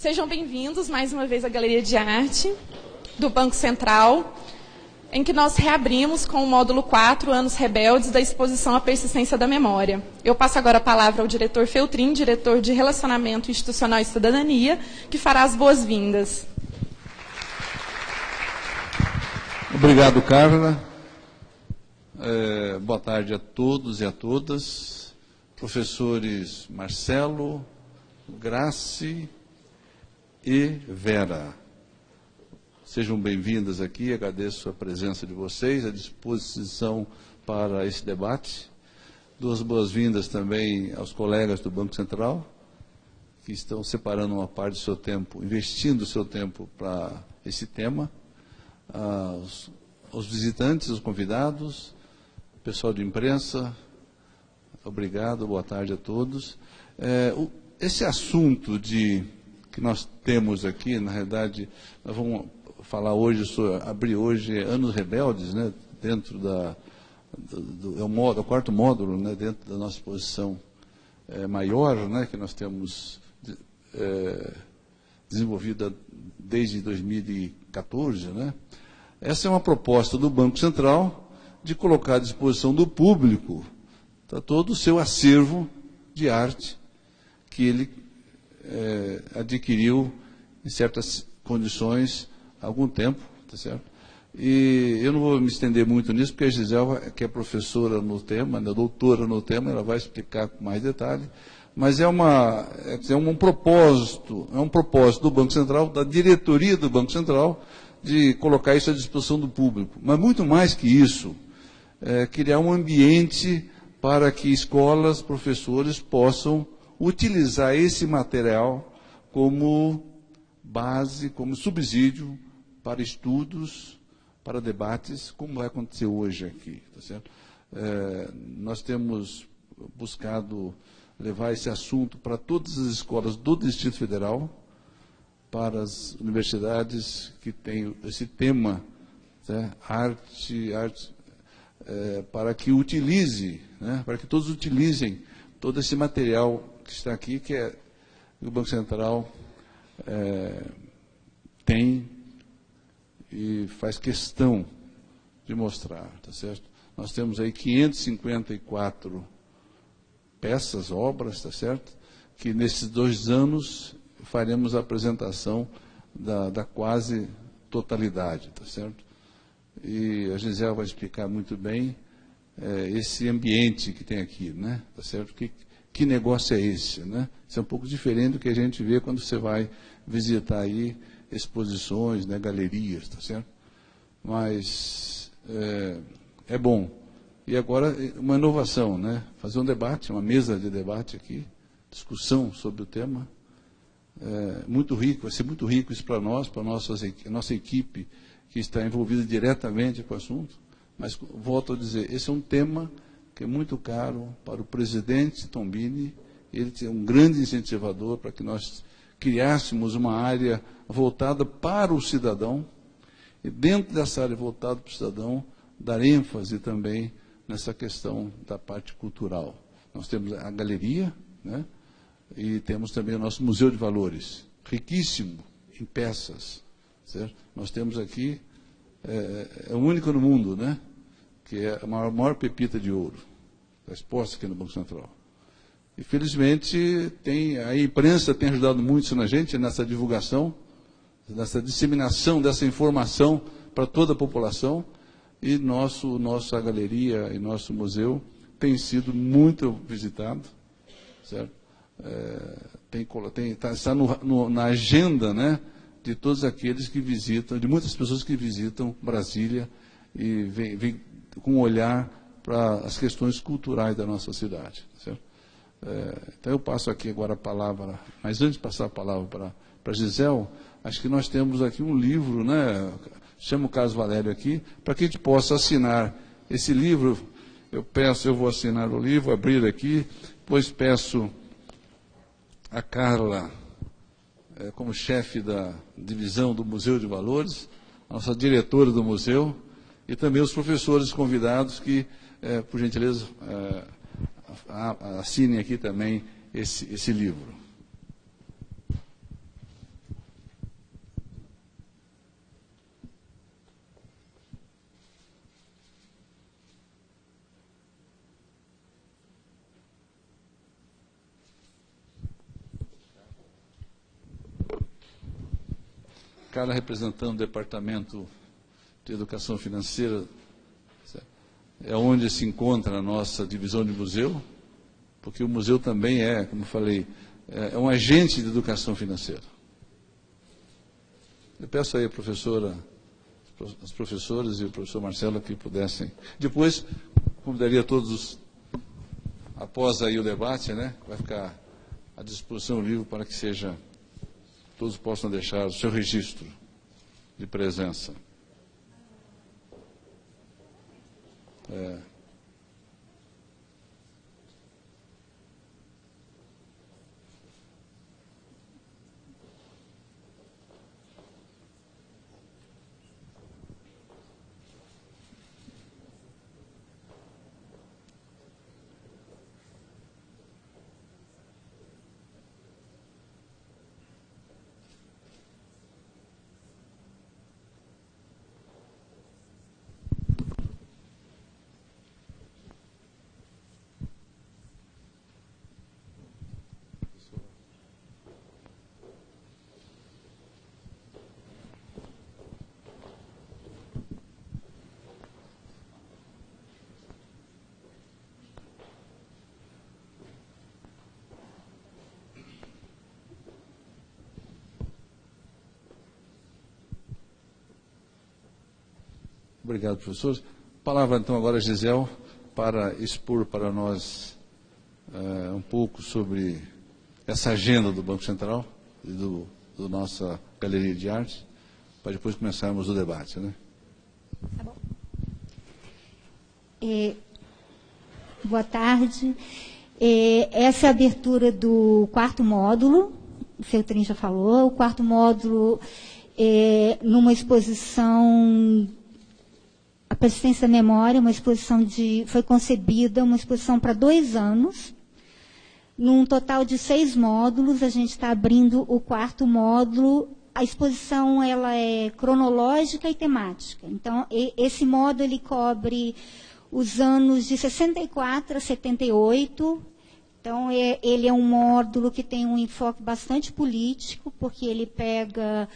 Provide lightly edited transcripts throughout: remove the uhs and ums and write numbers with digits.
Sejam bem-vindos mais uma vez à Galeria de Arte do Banco Central, em que nós reabrimos com o módulo 4, Anos Rebeldes, da exposição A Persistência da Memória. Eu passo agora a palavra ao diretor Feltrin, diretor de Relacionamento Institucional e Cidadania, que fará as boas-vindas. Obrigado, Carla. Boa tarde a todos e a todas. Professores Marcelo, Grace e Vera. Sejam bem-vindas aqui, agradeço a presença de vocês, a disposição para esse debate. Dou as boas-vindas também aos colegas do Banco Central, que estão separando uma parte do seu tempo, investindo o seu tempo para esse tema. Aos visitantes, os convidados, pessoal de imprensa, obrigado, boa tarde a todos. Esse assunto que nós temos aqui, na realidade, nós vamos falar hoje, abrir hoje Anos Rebeldes, né, dentro o quarto módulo, né, dentro da nossa exposição maior, né, que nós temos desenvolvida desde 2014, né. Essa é uma proposta do Banco Central de colocar à disposição do público todo o seu acervo de arte que ele adquiriu em certas condições há algum tempo, tá certo? E eu não vou me estender muito nisso, porque a Gisela, que é professora no tema, né, doutora no tema, ela vai explicar com mais detalhe, mas é um propósito do Banco Central, da diretoria do Banco Central, de colocar isso à disposição do público. Mas muito mais que isso, criar um ambiente para que escolas, professores possam utilizar esse material como base, como subsídio para estudos, para debates, como vai acontecer hoje aqui, tá certo? Nós temos buscado levar esse assunto para todas as escolas do Distrito Federal, para as universidades que têm esse tema, né, arte, para que utilize, né, para que todos utilizem todo esse material que está aqui, que o Banco Central tem e faz questão de mostrar, tá certo? Nós temos aí 554 peças, obras, tá certo? Que nesses 2 anos faremos a apresentação da quase totalidade, tá certo? E a Gisela vai explicar muito bem esse ambiente que tem aqui, né? Tá certo? Que negócio é esse, né? Isso é um pouco diferente do que a gente vê quando você vai visitar aí exposições, né, galerias, tá certo? Mas é bom. E agora uma inovação, né? Fazer um debate, uma mesa de debate aqui, discussão sobre o tema. Muito rico, vai ser muito rico isso para nós, para a nossa equipe que está envolvida diretamente com o assunto. Mas volto a dizer, esse é um tema que é muito caro para o presidente Tombini. Ele é um grande incentivador para que nós criássemos uma área voltada para o cidadão, e dentro dessa área voltada para o cidadão, dar ênfase também nessa questão da parte cultural. Nós temos a galeria, né, e temos também o nosso Museu de Valores, riquíssimo em peças, certo? Nós temos aqui, é o único no mundo, né, que é a maior pepita de ouro, está exposta aqui no Banco Central. E, felizmente, a imprensa tem ajudado muito na gente, nessa divulgação, nessa disseminação dessa informação para toda a população, e nossa galeria e nosso museu tem sido muito visitado, certo? Está na agenda, né, de todos aqueles que visitam, de muitas pessoas que visitam Brasília e vêm com um olhar para as questões culturais da nossa cidade, certo? Então eu passo aqui agora a palavra, mas antes de passar a palavra para Gisele, acho que nós temos aqui um livro, né? Chamo o Carlos Valério aqui, para que a gente possa assinar esse livro. Eu vou assinar o livro, abrir aqui, depois peço a Carla, como chefe da divisão do Museu de Valores, a nossa diretora do museu, e também os professores convidados que, por gentileza, assinem aqui também esse livro. cara representando o Departamento de Educação Financeira, é onde se encontra a nossa divisão de museu, porque o museu também é, como eu falei, é um agente de educação financeira. Eu peço aí a professora, as professoras e o professor Marcelo que pudessem. Depois, convidaria todos, após aí o debate, né, vai ficar à disposição o livro para que seja, todos possam deixar o seu registro de presença. Obrigado, professor. Palavra, então, agora a Gisele, para expor para nós um pouco sobre essa agenda do Banco Central e do nossa Galeria de Arte, para depois começarmos o debate, né? Tá bom. Boa tarde. Essa é a abertura do quarto módulo, o seu Trin já falou. O quarto módulo numa exposição... A persistência da memória, uma exposição foi concebida, uma exposição para 2 anos, num total de 6 módulos. A gente está abrindo o quarto módulo. A exposição ela é cronológica e temática. Então, esse módulo ele cobre os anos de 64 a 78. Então, ele é um módulo que tem um enfoque bastante político, porque ele pega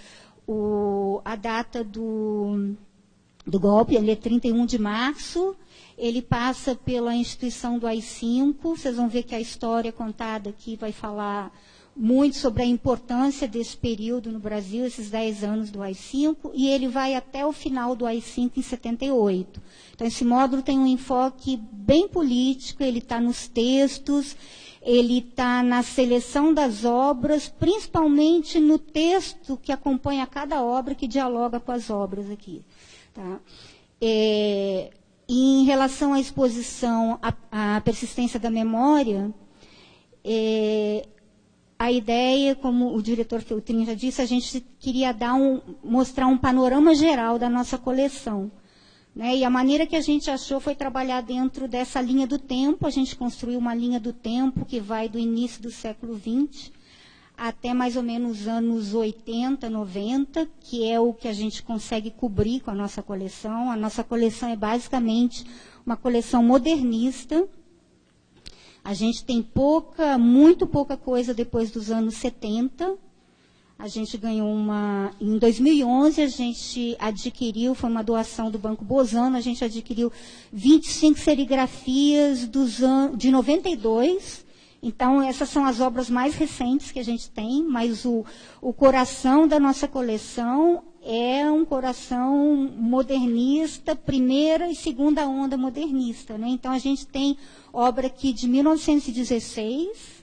a data do golpe, ele é 31 de março, ele passa pela instituição do AI-5, vocês vão ver que a história contada aqui vai falar muito sobre a importância desse período no Brasil, esses 10 anos do AI-5, e ele vai até o final do AI-5 em 78. Então, esse módulo tem um enfoque bem político, ele está nos textos, ele está na seleção das obras, principalmente no texto que acompanha cada obra, que dialoga com as obras aqui. Tá? Em relação à exposição à persistência da memória, a ideia, como o diretor Feltrin já disse, a gente queria mostrar um panorama geral da nossa coleção. Né? E a maneira que a gente achou foi trabalhar dentro dessa linha do tempo. A gente construiu uma linha do tempo que vai do início do século XX até mais ou menos os anos 80, 90, que é o que a gente consegue cobrir com a nossa coleção. A nossa coleção é basicamente uma coleção modernista. A gente tem muito pouca coisa depois dos anos 70. A gente ganhou em 2011, a gente adquiriu, foi uma doação do Banco Bozano, a gente adquiriu 25 serigrafias de 92. Então, essas são as obras mais recentes que a gente tem, mas o coração da nossa coleção é um coração modernista, primeira e segunda onda modernista. Né? Então, a gente tem obra aqui de 1916,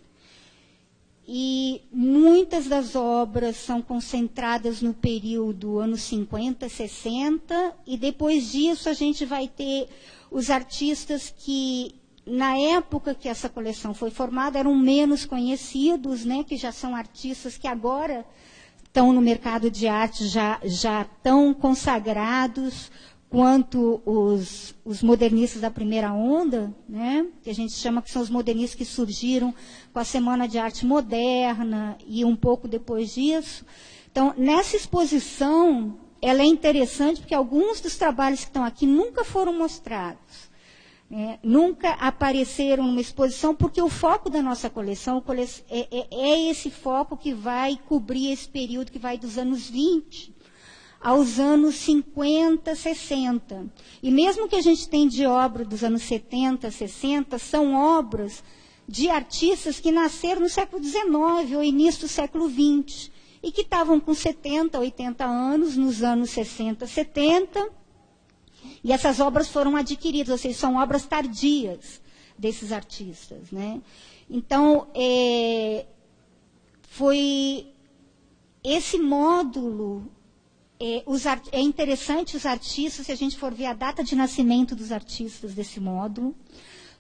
e muitas das obras são concentradas no período anos 50, 60, e depois disso a gente vai ter os artistas que... Na época que essa coleção foi formada, eram menos conhecidos, né, que já são artistas que agora estão no mercado de arte, já tão consagrados quanto os modernistas da primeira onda, né, que a gente chama que são os modernistas que surgiram com a Semana de Arte Moderna e um pouco depois disso. Então, nessa exposição, ela é interessante porque alguns dos trabalhos que estão aqui nunca foram mostrados. Nunca apareceram numa exposição, porque o foco da nossa coleção é esse foco que vai cobrir esse período que vai dos anos 20 aos anos 50, 60. E mesmo que a gente tenha de obra dos anos 70, 60, são obras de artistas que nasceram no século XIX ou início do século XX, e que estavam com 70, 80 anos, nos anos 60, 70, e essas obras foram adquiridas, ou seja, são obras tardias desses artistas, né? Então, foi esse módulo, é interessante os artistas, se a gente for ver a data de nascimento dos artistas desse módulo,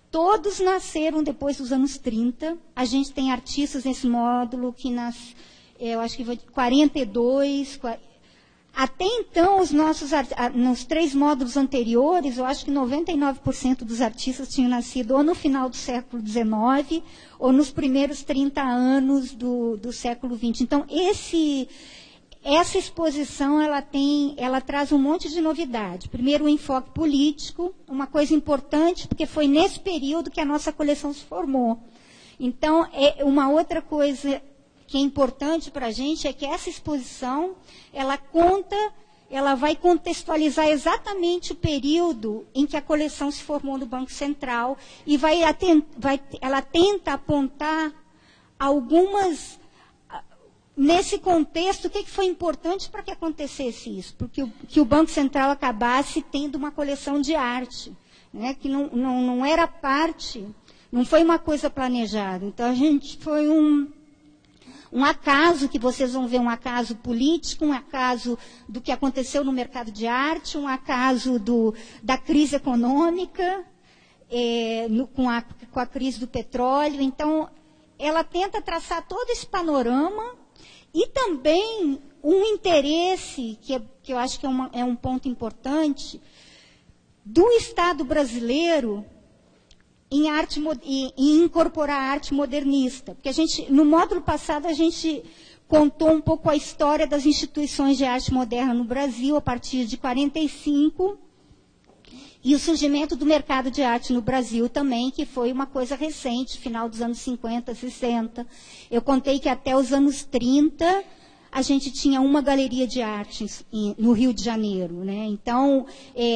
todos nasceram depois dos anos 30, a gente tem artistas nesse módulo que nasceram, eu acho que foi 42, até então, nos 3 módulos anteriores, eu acho que 99% dos artistas tinham nascido ou no final do século XIX, ou nos primeiros 30 anos do século XX. Então, essa exposição, ela traz um monte de novidade. Primeiro, o enfoque político, uma coisa importante, porque foi nesse período que a nossa coleção se formou. Então, uma outra coisa que é importante para a gente é que essa exposição, ela vai contextualizar exatamente o período em que a coleção se formou no Banco Central e ela tenta apontar algumas, nesse contexto, o que foi importante para que acontecesse isso? Porque que o Banco Central acabasse tendo uma coleção de arte, né, que não era parte, não foi uma coisa planejada. Então, a gente foi um acaso, que vocês vão ver um acaso político, um acaso do que aconteceu no mercado de arte, um acaso da crise econômica, com a crise do petróleo. Então, ela tenta traçar todo esse panorama e também um interesse, que eu acho que é um ponto importante, do Estado brasileiro em incorporar a arte modernista. Porque no módulo passado, a gente contou um pouco a história das instituições de arte moderna no Brasil, a partir de 45, e o surgimento do mercado de arte no Brasil também, que foi uma coisa recente, final dos anos 50, 60. Eu contei que até os anos 30, a gente tinha uma galeria de arte no Rio de Janeiro, né? Então,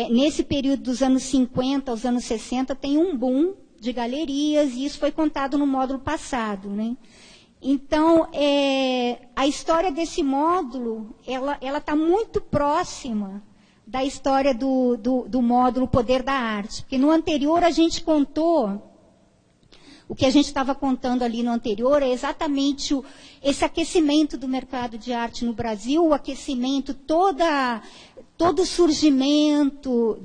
nesse período dos anos 50 aos anos 60, tem um boom de galerias, e isso foi contado no módulo passado, né? Então, a história desse módulo, ela está muito próxima da história do módulo Poder da Arte. Porque no anterior a gente contou, o que a gente estava contando ali no anterior é exatamente esse aquecimento do mercado de arte no Brasil, o aquecimento, todo o surgimento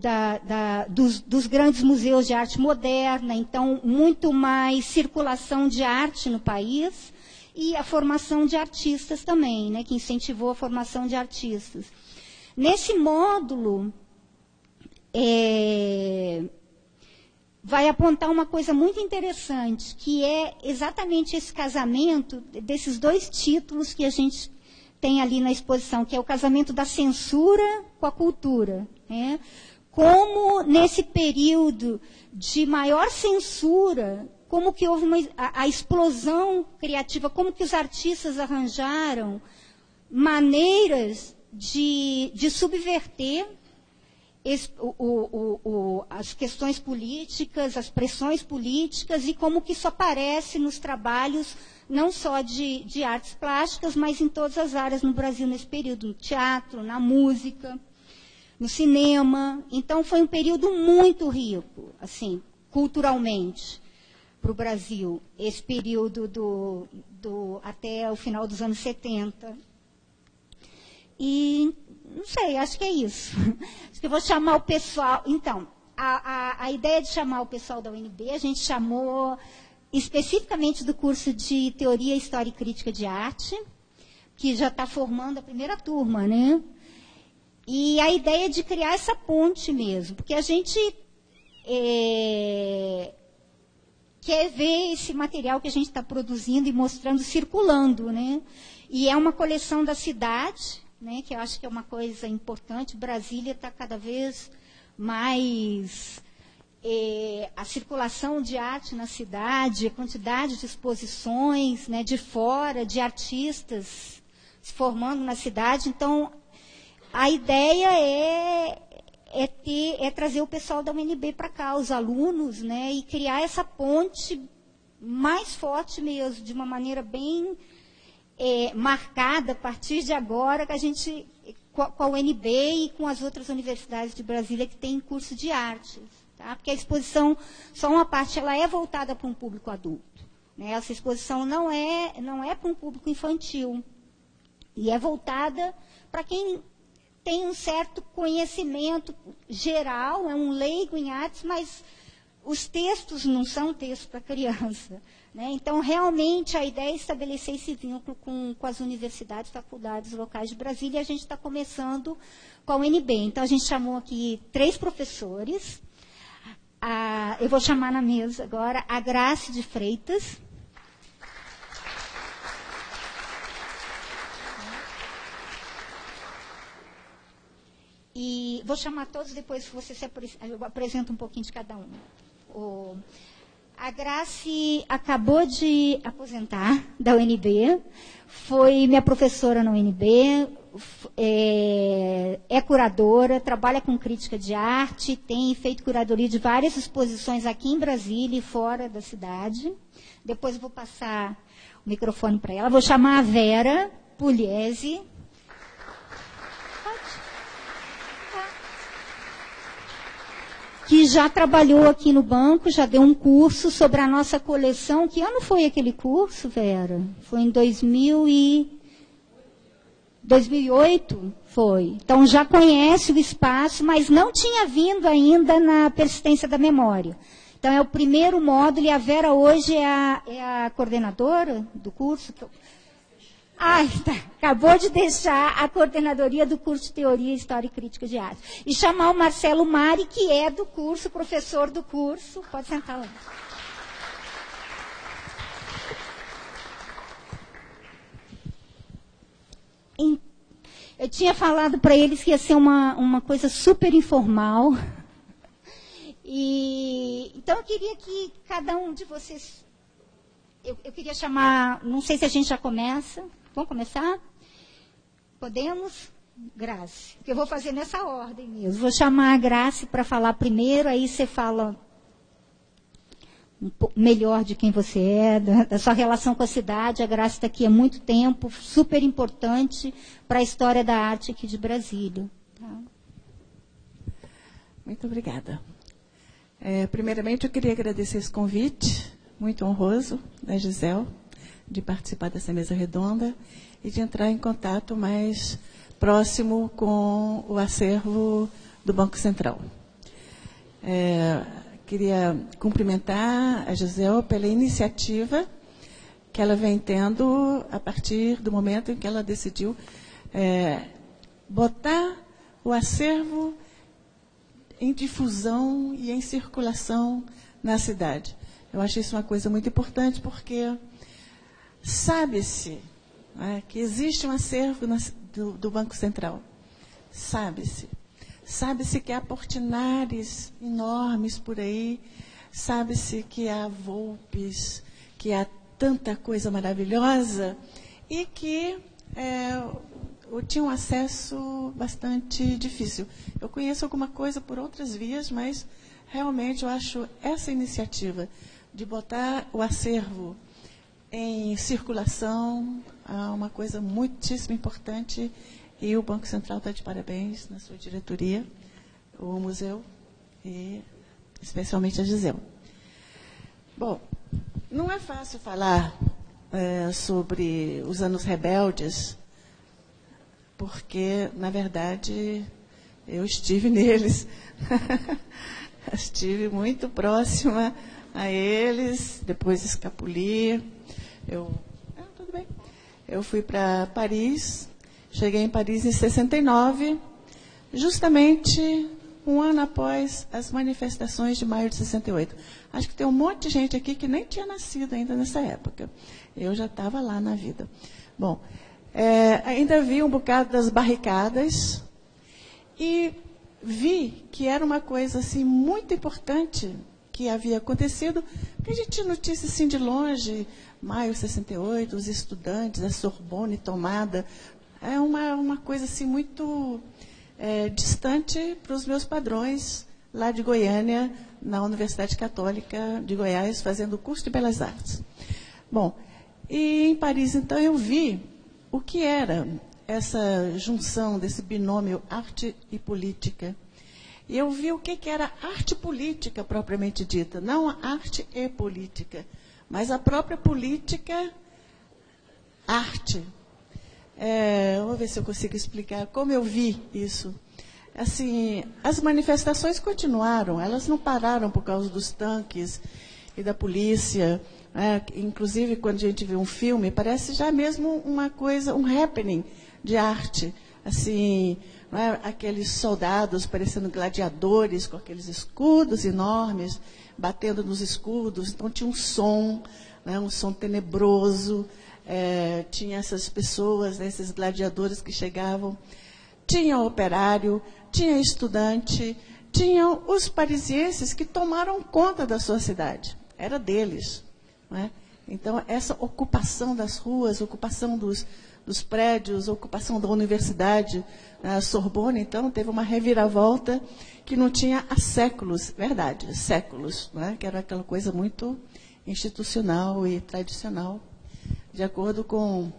dos grandes museus de arte moderna, então muito mais circulação de arte no país, e a formação de artistas também, né, que incentivou a formação de artistas. Nesse módulo, vai apontar uma coisa muito interessante, que é exatamente esse casamento desses 2 títulos que a gente tem ali na exposição, que é o casamento da censura com a cultura, né? Como nesse período de maior censura, como que houve a explosão criativa, como que os artistas arranjaram maneiras de subverter as questões políticas, as pressões políticas, e como que isso aparece nos trabalhos, não só de artes plásticas, mas em todas as áreas no Brasil nesse período, no teatro, na música, no cinema. Então, foi um período muito rico, assim, culturalmente, para o Brasil, esse período até o final dos anos 70. E, não sei, acho que é isso. Acho que eu vou chamar o pessoal. Então, a ideia de chamar o pessoal da UNB, a gente chamou especificamente do curso de Teoria, História e Crítica de Arte, que já está formando a primeira turma, né? E a ideia é de criar essa ponte mesmo, porque a gente quer ver esse material que a gente está produzindo e mostrando, circulando, né? E é uma coleção da cidade, né, que eu acho que é uma coisa importante. Brasília está cada vez mais... a circulação de arte na cidade, a quantidade de exposições, né, de fora, de artistas se formando na cidade. Então, a ideia é trazer o pessoal da UNB para cá, os alunos, né, e criar essa ponte mais forte mesmo, de uma maneira bem marcada a partir de agora, que a gente, com a UNB e com as outras universidades de Brasília que têm curso de artes. Tá? Porque a exposição, só uma parte, ela é voltada para um público adulto. Né? Essa exposição não é para um público infantil. E é voltada para quem tem um certo conhecimento geral, é um leigo em artes, mas os textos não são textos para criança. Né? Então, realmente, a ideia é estabelecer esse vínculo com as universidades, faculdades locais de Brasília, e a gente está começando com a UNB. Então, a gente chamou aqui 3 professores. Eu vou chamar na mesa agora a Grace de Freitas. E vou chamar todos, depois você eu apresento um pouquinho de cada um. A Grace acabou de aposentar da UNB, foi minha professora na UNB, é curadora, trabalha com crítica de arte, tem feito curadoria de várias exposições aqui em Brasília e fora da cidade. Depois eu vou passar o microfone para ela. Vou chamar a Vera Pugliese. Que já trabalhou aqui no banco, já deu um curso sobre a nossa coleção. Que ano foi aquele curso, Vera? Foi em 2008? Foi. Então, já conhece o espaço, mas não tinha vindo ainda na persistência da memória. Então, é o primeiro módulo, e a Vera hoje é a coordenadora do curso. Tá. Acabou de deixar a coordenadoria do curso de Teoria, História e Crítica de Arte. E chamar o Marcelo Mari, que é do curso, professor do curso. Pode sentar lá. Eu tinha falado para eles que ia ser uma coisa super informal. Então, eu queria que cada um de vocês... Eu queria chamar... Não sei se a gente já começa... Vamos começar? Podemos? Grace. Porque eu vou fazer nessa ordem mesmo. Vou chamar a Grace para falar primeiro, aí você fala um pouco melhor de quem você é, da sua relação com a cidade. A Grace está aqui há muito tempo, super importante para a história da arte aqui de Brasília. Tá? Muito obrigada. Primeiramente, eu queria agradecer esse convite, muito honroso, da Gisele, de participar dessa mesa redonda e de entrar em contato mais próximo com o acervo do Banco Central. Queria cumprimentar a Gisele pela iniciativa que ela vem tendo a partir do momento em que ela decidiu botar o acervo em difusão e em circulação na cidade. Eu acho isso uma coisa muito importante, porque sabe-se que existe um acervo do Banco Central. Sabe-se. Sabe-se que há Portinares enormes por aí. Sabe-se que há Volpes, que há tanta coisa maravilhosa e que tinha um acesso bastante difícil. Eu conheço alguma coisa por outras vias, mas realmente eu acho essa iniciativa de botar o acervo em circulação, uma coisa muitíssimo importante, e o Banco Central está de parabéns na sua diretoria, o museu e especialmente a Gisele. Bom, não é fácil falar sobre os anos rebeldes, porque, na verdade, eu estive neles, estive muito próxima a eles, depois escapuli. Tudo bem. Eu fui para Paris, cheguei em Paris em 69, justamente um ano após as manifestações de maio de 68. Acho que tem um monte de gente aqui que nem tinha nascido ainda nessa época. Eu já estava lá na vida. Bom, ainda vi um bocado das barricadas e vi que era uma coisa assim, muito importante que havia acontecido, porque a gente tinha notícias assim de longe, maio de 68, os estudantes, a Sorbonne tomada, é uma coisa assim muito distante para os meus padrões lá de Goiânia, na Universidade Católica de Goiás, fazendo o curso de Belas Artes. Bom, e em Paris, então, eu vi o que era essa junção desse binômio arte e política. E eu vi o que era arte política propriamente dita, não a arte e política, mas a própria política arte. Vou ver se eu consigo explicar como eu vi isso. Assim, as manifestações continuaram, elas não pararam por causa dos tanques e da polícia. Inclusive, quando a gente vê um filme, parece já mesmo uma coisa, um happening de arte. Assim, aqueles soldados parecendo gladiadores, com aqueles escudos enormes, batendo nos escudos. Então, tinha um som tenebroso. Tinha essas pessoas, esses gladiadores que chegavam. Tinha operário, tinha estudante, tinham os parisienses que tomaram conta da sua cidade. Era deles. Então, essa ocupação das ruas, ocupação dos prédios, ocupação da universidade, a Sorbonne, então, teve uma reviravolta que não tinha há séculos, verdade, séculos, que era aquela coisa muito institucional e tradicional, de acordo com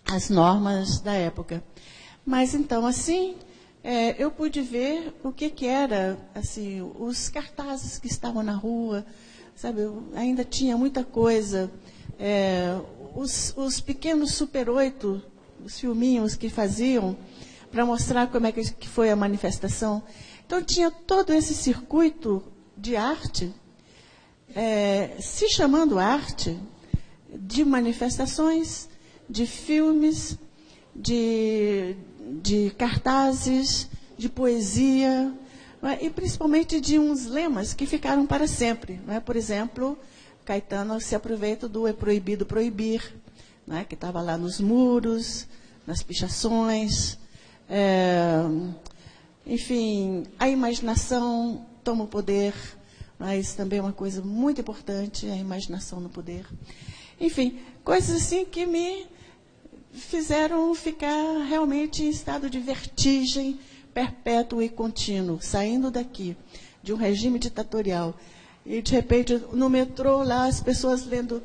as normas da época. Mas, então, assim, eu pude ver o que era, assim, os cartazes que estavam na rua, sabe, ainda tinha muita coisa. Os pequenos Super 8, os filminhos que faziam para mostrar como é que foi a manifestação. Então, tinha todo esse circuito de arte, se chamando arte, de manifestações, de filmes, de cartazes, de poesia, e principalmente de uns lemas que ficaram para sempre. Por exemplo, Caetano se aproveita do "é proibido proibir", que estava lá nos muros, nas pichações. Enfim, a imaginação toma o poder, mas também é uma coisa muito importante, a imaginação no poder. Enfim, coisas assim que me fizeram ficar realmente em estado de vertigem perpétuo e contínuo, saindo daqui, de um regime ditatorial. E, de repente, no metrô, lá, as pessoas lendo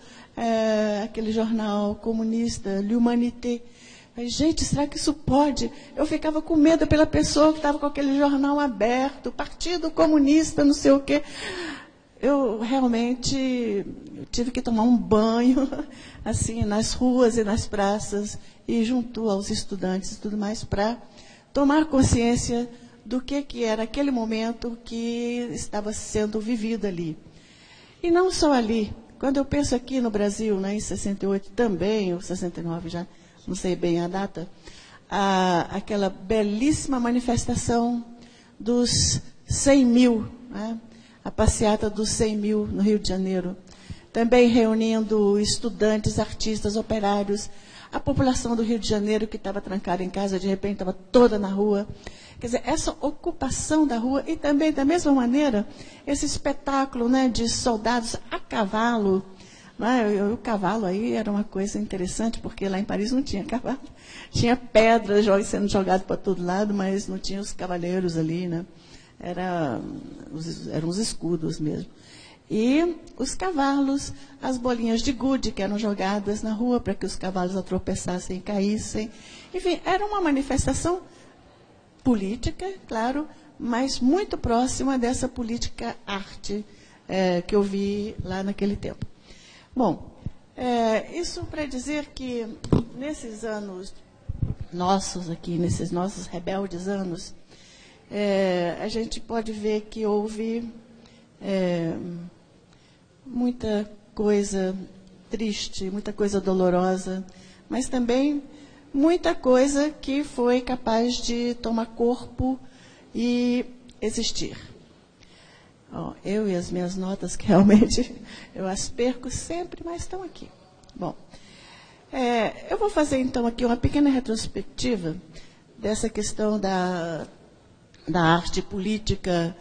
aquele jornal comunista, L'Humanité. Gente, será que isso pode? Eu ficava com medo pela pessoa que estava com aquele jornal aberto, Partido Comunista, não sei o quê. Eu realmente tive que tomar um banho, assim, nas ruas e nas praças, e junto aos estudantes e tudo mais, para tomar consciência do que era aquele momento que estava sendo vivido ali. E não só ali. Quando eu penso aqui no Brasil, em 68 também, ou 69 já, não sei bem a data, aquela belíssima manifestação dos 100 mil, a passeata dos 100 mil no Rio de Janeiro, também reunindo estudantes, artistas, operários, a população do Rio de Janeiro que estava trancada em casa, de repente estava toda na rua. Quer dizer, essa ocupação da rua e também, da mesma maneira, esse espetáculo de soldados a cavalo. O cavalo aí era uma coisa interessante, porque lá em Paris não tinha cavalo. Tinha pedras sendo jogadas para todo lado, mas não tinha os cavaleiros ali, eram os escudos mesmo. E os cavalos, as bolinhas de gude que eram jogadas na rua para que os cavalos tropeçassem e caíssem. Enfim, era uma manifestação política, claro, mas muito próxima dessa política arte que eu vi lá naquele tempo. Bom, isso para dizer que nesses anos nossos aqui, nesses nossos rebeldes anos, a gente pode ver que houve muita coisa triste, muita coisa dolorosa, mas também muita coisa que foi capaz de tomar corpo e existir. Eu e as minhas notas, que realmente eu as perco sempre, mas estão aqui. Bom, eu vou fazer então aqui uma pequena retrospectiva dessa questão da arte política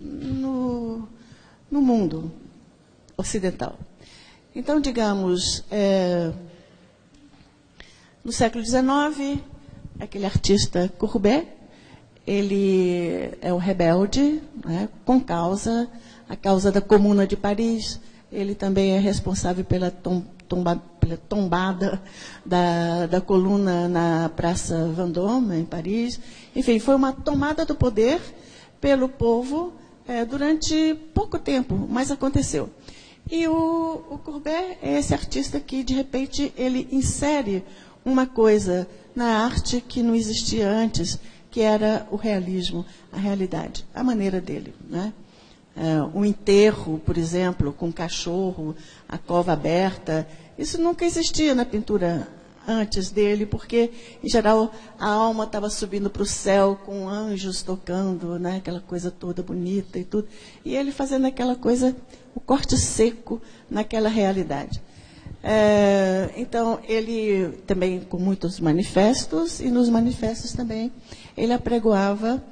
no mundo ocidental. Então, digamos, No século XIX, aquele artista Courbet, ele é um rebelde, né, com causa, a causa da Comuna de Paris. Ele também é responsável pela tombada da coluna na Praça Vendôme, em Paris. Enfim, foi uma tomada do poder pelo povo durante pouco tempo, mas aconteceu. E o Courbet é esse artista que, de repente, ele insere uma coisa na arte que não existia antes, que era o realismo, a realidade, a maneira dele, né? O enterro, por exemplo, com cachorro, a cova aberta, isso nunca existia na pintura antes dele, porque, em geral, a alma estava subindo para o céu com anjos tocando, né, aquela coisa toda bonita e tudo. E ele fazendo aquela coisa, o corte seco naquela realidade. Então, ele também com muitos manifestos, e nos manifestos também ele apregoava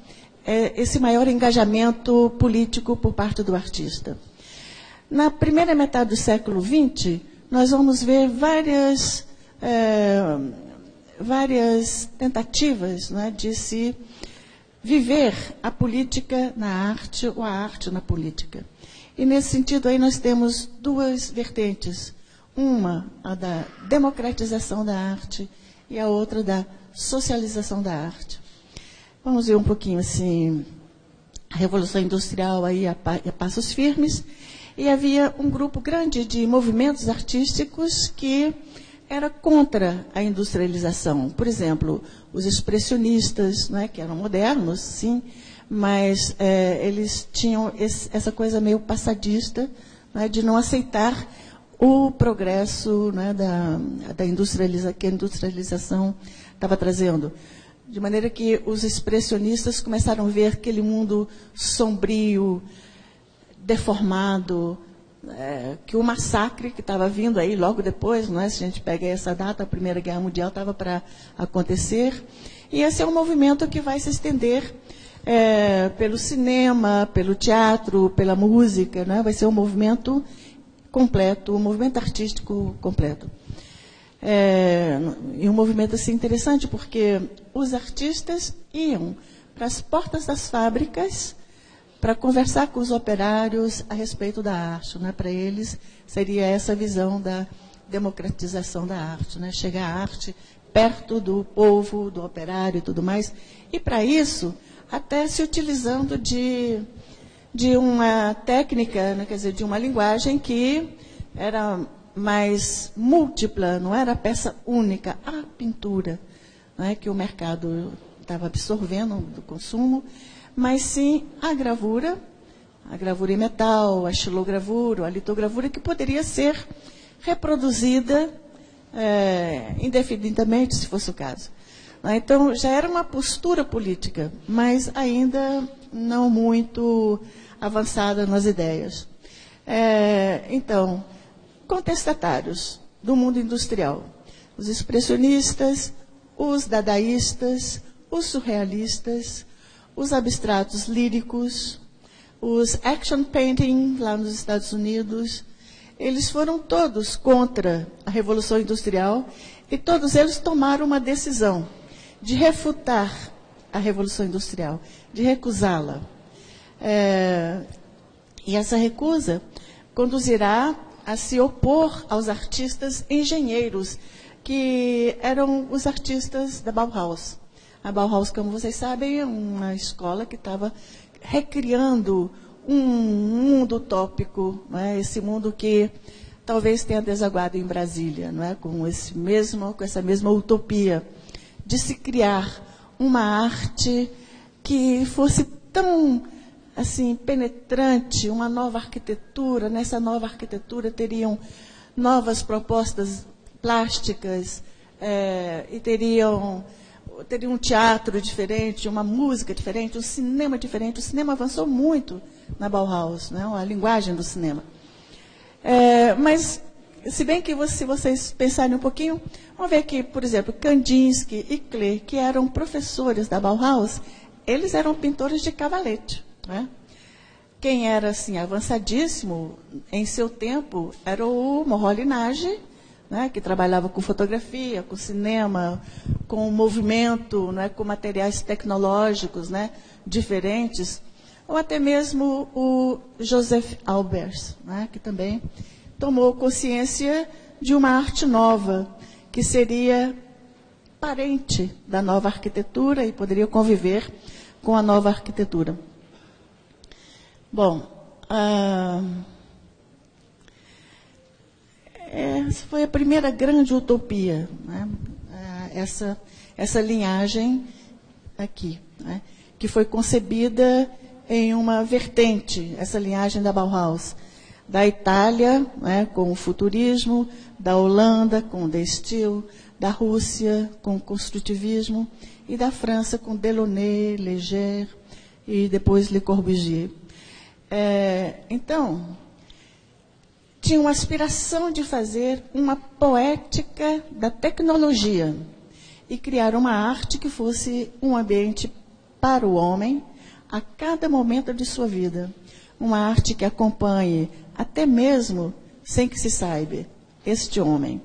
esse maior engajamento político por parte do artista. Na primeira metade do século XX, nós vamos ver várias tentativas, né, de se viver a política na arte ou a arte na política. E, nesse sentido, aí nós temos duas vertentes. Uma, a da democratização da arte, e a outra da socialização da arte. Vamos ver um pouquinho assim, a Revolução Industrial aí a passos firmes, e havia um grupo grande de movimentos artísticos que era contra a industrialização. Por exemplo, os expressionistas, né, que eram modernos, sim, mas eles tinham essa coisa meio passadista, né, de não aceitar o progresso, né, que a industrialização estava trazendo. De maneira que os expressionistas começaram a ver aquele mundo sombrio, deformado, que o massacre que estava vindo aí logo depois, não é? Se a gente pega essa data, a Primeira Guerra Mundial estava para acontecer. E esse é um movimento que vai se estender pelo cinema, pelo teatro, pela música, né? Vai ser um movimento completo, um movimento artístico completo. E um movimento assim, interessante, porque os artistas iam para as portas das fábricas para conversar com os operários a respeito da arte, né? Para eles seria essa visão da democratização da arte, né? Chegar a arte perto do povo, do operário e tudo mais. E para isso, até se utilizando de uma técnica, né? Quer dizer, de uma linguagem que era mais múltipla, não era peça única, a pintura, né, que o mercado estava absorvendo do consumo, mas sim a gravura em metal, a xilogravura, a litogravura, que poderia ser reproduzida indefinidamente, se fosse o caso. Então, já era uma postura política, mas ainda não muito avançada nas ideias. Então, contestatários do mundo industrial, os expressionistas, os dadaístas, os surrealistas, os abstratos líricos, os action painting lá nos Estados Unidos, eles foram todos contra a Revolução Industrial e todos eles tomaram uma decisão de refutar a Revolução Industrial, de recusá-la. E essa recusa conduzirá a se opor aos artistas engenheiros, que eram os artistas da Bauhaus. A Bauhaus, como vocês sabem, é uma escola que estava recriando um mundo utópico, não é? Esse mundo que talvez tenha desaguado em Brasília, não é? Com essa mesma utopia de se criar uma arte que fosse tão assim, penetrante, uma nova arquitetura. Nessa nova arquitetura teriam novas propostas plásticas, e teriam um teatro diferente, uma música diferente, um cinema diferente. O cinema avançou muito na Bauhaus, né? A linguagem do cinema. Mas, se bem que se vocês pensarem um pouquinho, vamos ver que, por exemplo, Kandinsky e Klee, que eram professores da Bauhaus, eles eram pintores de cavalete. Né? Quem era assim, avançadíssimo em seu tempo era o Moholy-Nagy, né, que trabalhava com fotografia, com cinema, com movimento, né, com materiais tecnológicos, né, diferentes, ou até mesmo o Joseph Albers, né, que também tomou consciência de uma arte nova, que seria parente da nova arquitetura e poderia conviver com a nova arquitetura. Bom, essa foi a primeira grande utopia, né? Essa linhagem aqui, né? Que foi concebida em uma vertente, essa linhagem da Bauhaus, da Itália, né, com o futurismo, da Holanda, com o De Stijl, da Rússia, com o construtivismo, e da França, com Delaunay, Léger e depois Le Corbusier. Então, tinha uma aspiração de fazer uma poética da tecnologia e criar uma arte que fosse um ambiente para o homem a cada momento de sua vida. Uma arte que acompanhe, até mesmo sem que se saiba, este homem,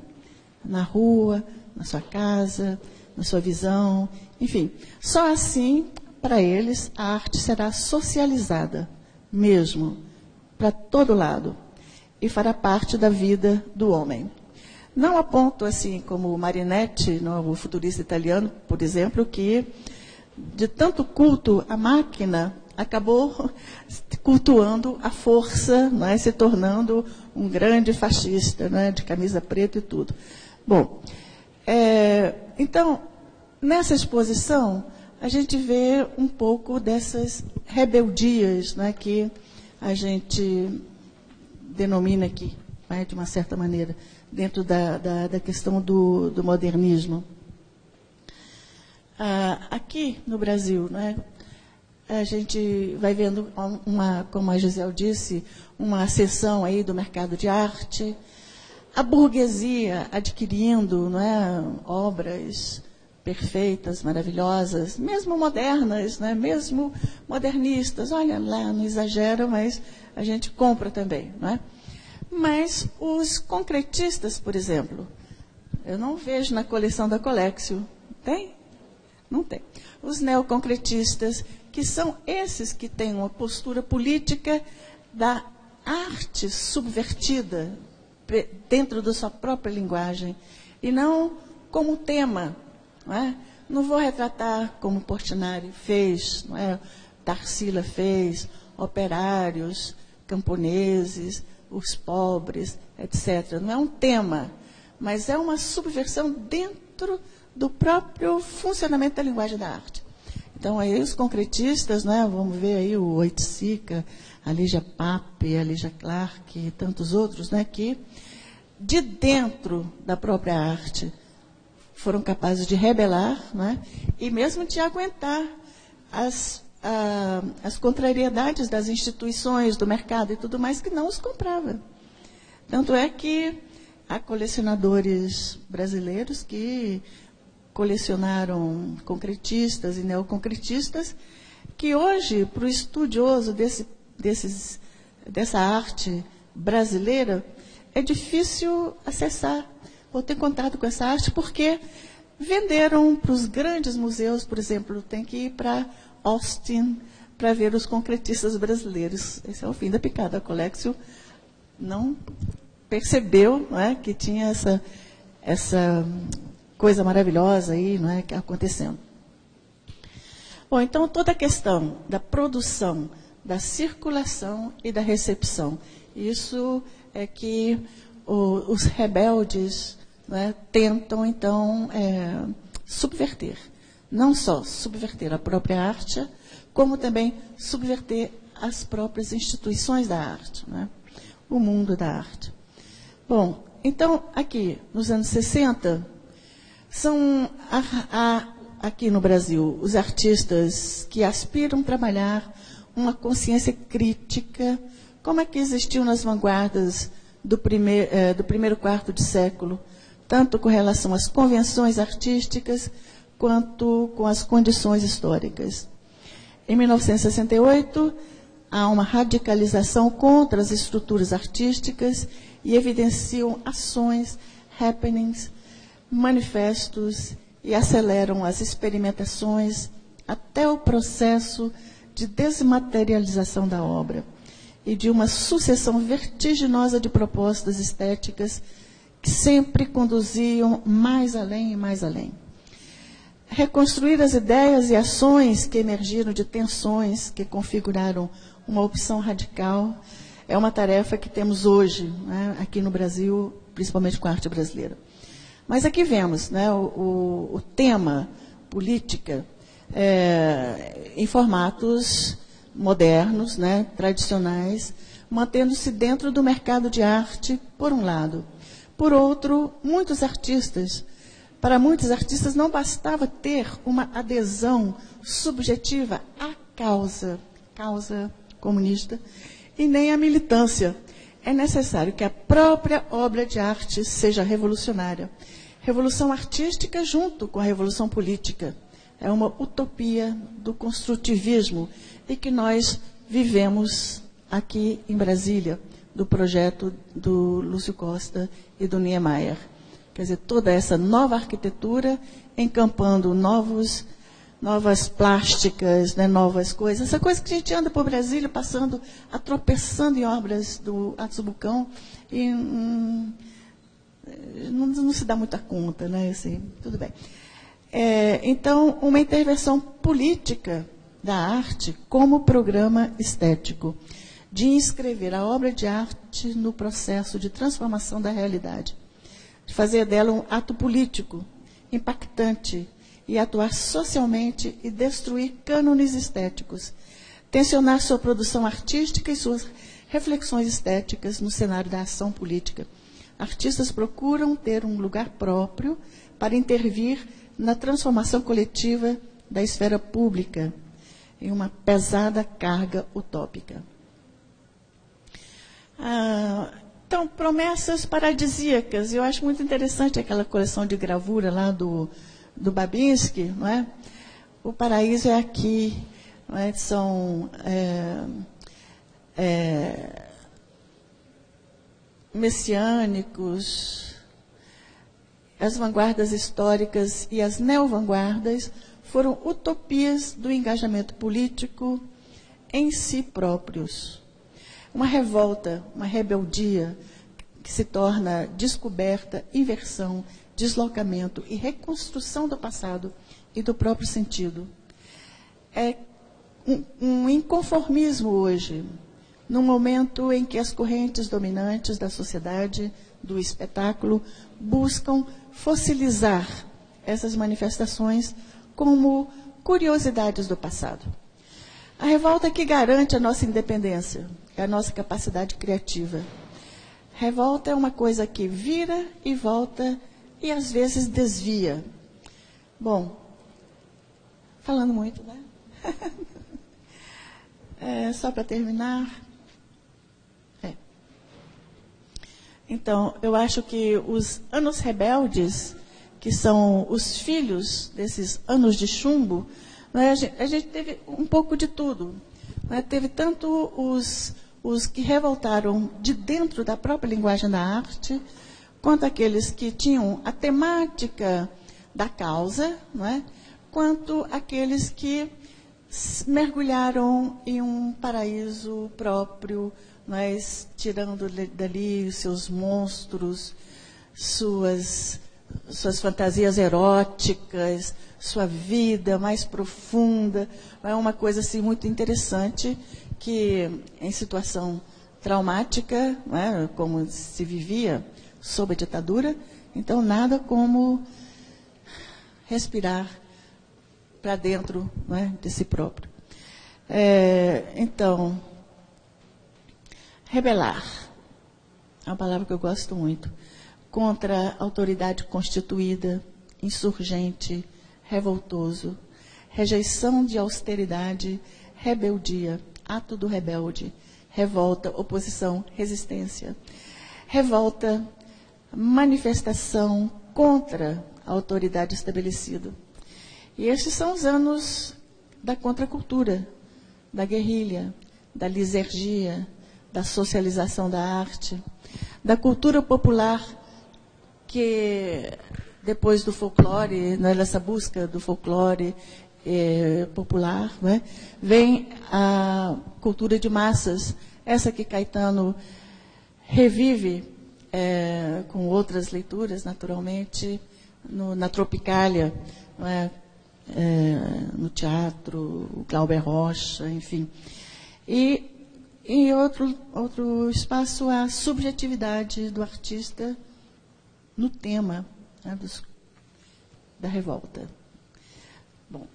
na rua, na sua casa, na sua visão, enfim. Só assim, para eles, a arte será socializada, mesmo, para todo lado, e fará parte da vida do homem. Não a ponto, assim, como Marinetti, o futurista italiano, por exemplo, que, de tanto culto à máquina, acabou cultuando a força, né, se tornando um grande fascista, né, de camisa preta e tudo. Bom, então, nessa exposição, a gente vê um pouco dessas rebeldias, né, que a gente denomina aqui, né, de uma certa maneira, dentro da questão do modernismo. Aqui no Brasil, né, a gente vai vendo, como a Gisele disse, uma seção aí do mercado de arte, a burguesia adquirindo, não é, obras perfeitas, maravilhosas, mesmo modernas, né, mesmo modernistas. Olha lá, não exagero, mas a gente compra também, não é? Mas os concretistas, por exemplo, eu não vejo na coleção da Colexio. Tem? Não tem. Os neoconcretistas, que são esses que têm uma postura política da arte subvertida dentro da sua própria linguagem, e não como tema. Não é? Não vou retratar como Portinari fez, não é? Tarsila fez, operários, camponeses, os pobres, etc. Não é um tema, mas é uma subversão dentro do próprio funcionamento da linguagem da arte. Então, aí os concretistas, né, vamos ver aí o Oiticica, a Lígia Pape, a Lígia Clark e tantos outros, né, que de dentro da própria arte foram capazes de rebelar, né, e mesmo de aguentar as contrariedades das instituições, do mercado e tudo mais, que não os comprava. Tanto é que há colecionadores brasileiros que colecionaram concretistas e neoconcretistas, que hoje, para o estudioso dessa arte brasileira, é difícil acessar ou ter contato com essa arte, porque venderam para os grandes museus, por exemplo, tem que ir para Austin para ver os concretistas brasileiros. Esse é o fim da picada. A Colexio não percebeu, não é, que tinha essa coisa maravilhosa aí, não é, acontecendo. Bom, então toda a questão da produção, da circulação e da recepção, isso é que os rebeldes, não é, tentam então subverter. Não só subverter a própria arte, como também subverter as próprias instituições da arte, não é? O mundo da arte. Bom, então, aqui, nos anos 60, são, aqui no Brasil, os artistas que aspiram a trabalhar uma consciência crítica, como é que existiu nas vanguardas do primeiro quarto de século, tanto com relação às convenções artísticas, quanto com as condições históricas. Em 1968, há uma radicalização contra as estruturas artísticas e evidenciam ações happenings, manifestos e aceleram as experimentações até o processo de desmaterialização da obra e de uma sucessão vertiginosa de propostas estéticas que sempre conduziam mais além e mais além. Reconstruir as ideias e ações que emergiram de tensões que configuraram uma opção radical é uma tarefa que temos hoje, né, aqui no Brasil, principalmente com a arte brasileira. Mas aqui vemos, né, o tema política em formatos modernos, né, tradicionais, mantendo-se dentro do mercado de arte, por um lado. Por outro, para muitos artistas não bastava ter uma adesão subjetiva à causa comunista, e nem à militância. É necessário que a própria obra de arte seja revolucionária. Revolução artística junto com a revolução política. É uma utopia do construtivismo e que nós vivemos aqui em Brasília, do projeto do Lúcio Costa e do Niemeyer. Quer dizer, toda essa nova arquitetura encampando novas plásticas, né, novas coisas. Essa coisa que a gente anda por Brasília tropeçando em obras do Atsubucão e não se dá muita conta, né? Assim, tudo bem. Então, uma intervenção política da arte como programa estético, de inscrever a obra de arte no processo de transformação da realidade, de fazer dela um ato político, impactante, e atuar socialmente e destruir cânones estéticos, tensionar sua produção artística e suas reflexões estéticas no cenário da ação política. Artistas procuram ter um lugar próprio para intervir na transformação coletiva da esfera pública, em uma pesada carga utópica. Então, promessas paradisíacas. Eu acho muito interessante aquela coleção de gravura lá do Babinski, não é? O paraíso é aqui, não é? São messiânicos, as vanguardas históricas e as neovanguardas foram utopias do engajamento político em si próprios. Uma revolta, uma rebeldia que se torna descoberta, inversão, deslocamento e reconstrução do passado e do próprio sentido. É um inconformismo hoje, num momento em que as correntes dominantes da sociedade, do espetáculo, buscam fossilizar essas manifestações como curiosidades do passado. A revolta que garante a nossa independência, é a nossa capacidade criativa. Revolta é uma coisa que vira e volta e às vezes desvia. Bom, falando muito, né? Só para terminar. Então, eu acho que os anos rebeldes, que são os filhos desses anos de chumbo, né, a gente teve um pouco de tudo. Né? Teve tanto os que revoltaram de dentro da própria linguagem da arte, quanto aqueles que tinham a temática da causa, não é? Quanto aqueles que mergulharam em um paraíso próprio, mas tirando dali os seus monstros, suas fantasias eróticas, sua vida mais profunda. É uma coisa assim, muito interessante, que em situação traumática, não é? Como se vivia sob a ditadura, então nada como respirar para dentro, não é? De si próprio. Então, rebelar é uma palavra que eu gosto muito, contra a autoridade constituída, insurgente, revoltoso, rejeição de austeridade, rebeldia, ato do rebelde, revolta, oposição, resistência, revolta, manifestação contra a autoridade estabelecida. E estes são os anos da contracultura, da guerrilha, da lisergia, da socialização da arte, da cultura popular que depois do folclore, né, nessa busca do folclore popular, né, vem a cultura de massas, essa que Caetano revive com outras leituras, naturalmente, na Tropicália, não é? No teatro, o Glauber Rocha, enfim. E em outro espaço, a subjetividade do artista no tema, né, da revolta. Bom,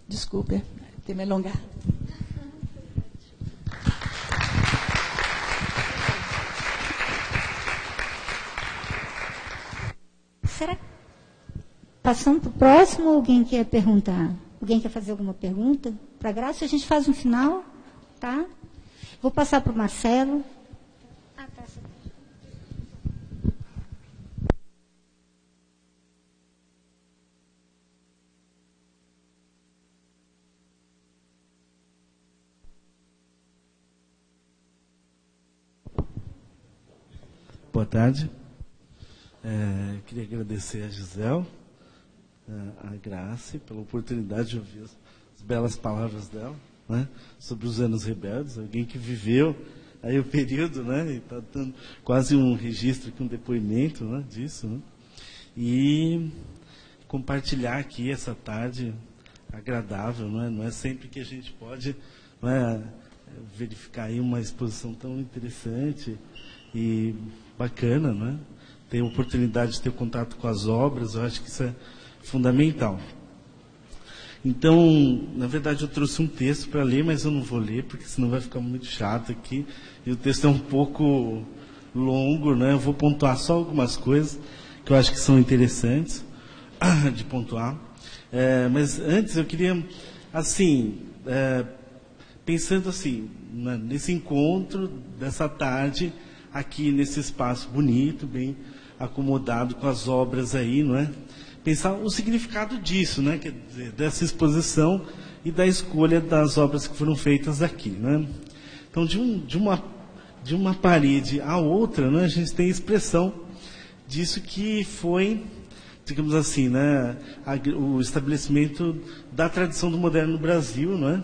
desculpe ter me alongado. Será que, passando para o próximo, alguém quer perguntar? Alguém quer fazer alguma pergunta? Para a Graça, a gente faz um final, tá? Vou passar para o Marcelo. Ah, tá. Boa tarde. Queria agradecer a Gisele, a Graça, pela oportunidade de ouvir as belas palavras dela, né, sobre os anos rebeldes, alguém que viveu aí o período, né, e está dando quase um registro aqui, um depoimento, né, disso, né, e compartilhar aqui essa tarde agradável, não é sempre que a gente pode, não é, verificar aí uma exposição tão interessante e bacana, né? Ter a oportunidade de ter contato com as obras, eu acho que isso é fundamental. Então, na verdade, eu trouxe um texto para ler, mas eu não vou ler, porque senão vai ficar muito chato aqui. E o texto é um pouco longo, né? Eu vou pontuar só algumas coisas que eu acho que são interessantes de pontuar. Mas antes eu queria, assim, pensando assim, nesse encontro dessa tarde, aqui nesse espaço bonito, bem acomodado com as obras aí, não é? Pensar o significado disso, né? Quer dizer, dessa exposição e da escolha das obras que foram feitas aqui, né? Então, de uma parede à outra, né, a gente tem a expressão disso que foi, digamos assim, né, o estabelecimento da tradição do moderno no Brasil, não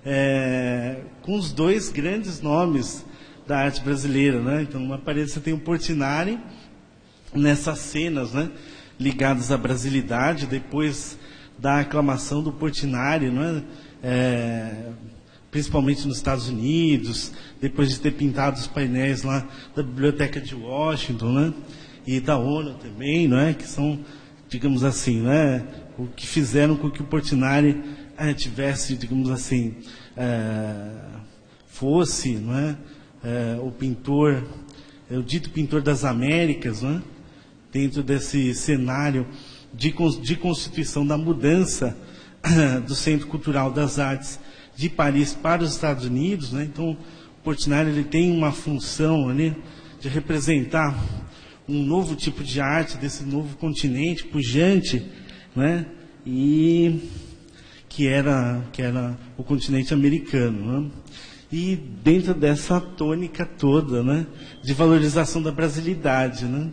é? Com os dois grandes nomes da arte brasileira, né? Então, numa parede você tem o Portinari, nessas cenas, né, ligadas à brasilidade, depois da aclamação do Portinari, não é? Principalmente nos Estados Unidos, depois de ter pintado os painéis lá da Biblioteca de Washington, né, e da ONU também, não é? Que são, digamos assim, né, o que fizeram com que o Portinari tivesse, digamos assim, fosse, não é? O pintor, o dito pintor das Américas, né? Dentro desse cenário de constituição da mudança do Centro Cultural das Artes de Paris para os Estados Unidos, né? Então, o Portinari ele tem uma função ali de representar um novo tipo de arte desse novo continente pujante, né? E que era o continente americano, né? E dentro dessa tônica toda, né, de valorização da brasilidade, né,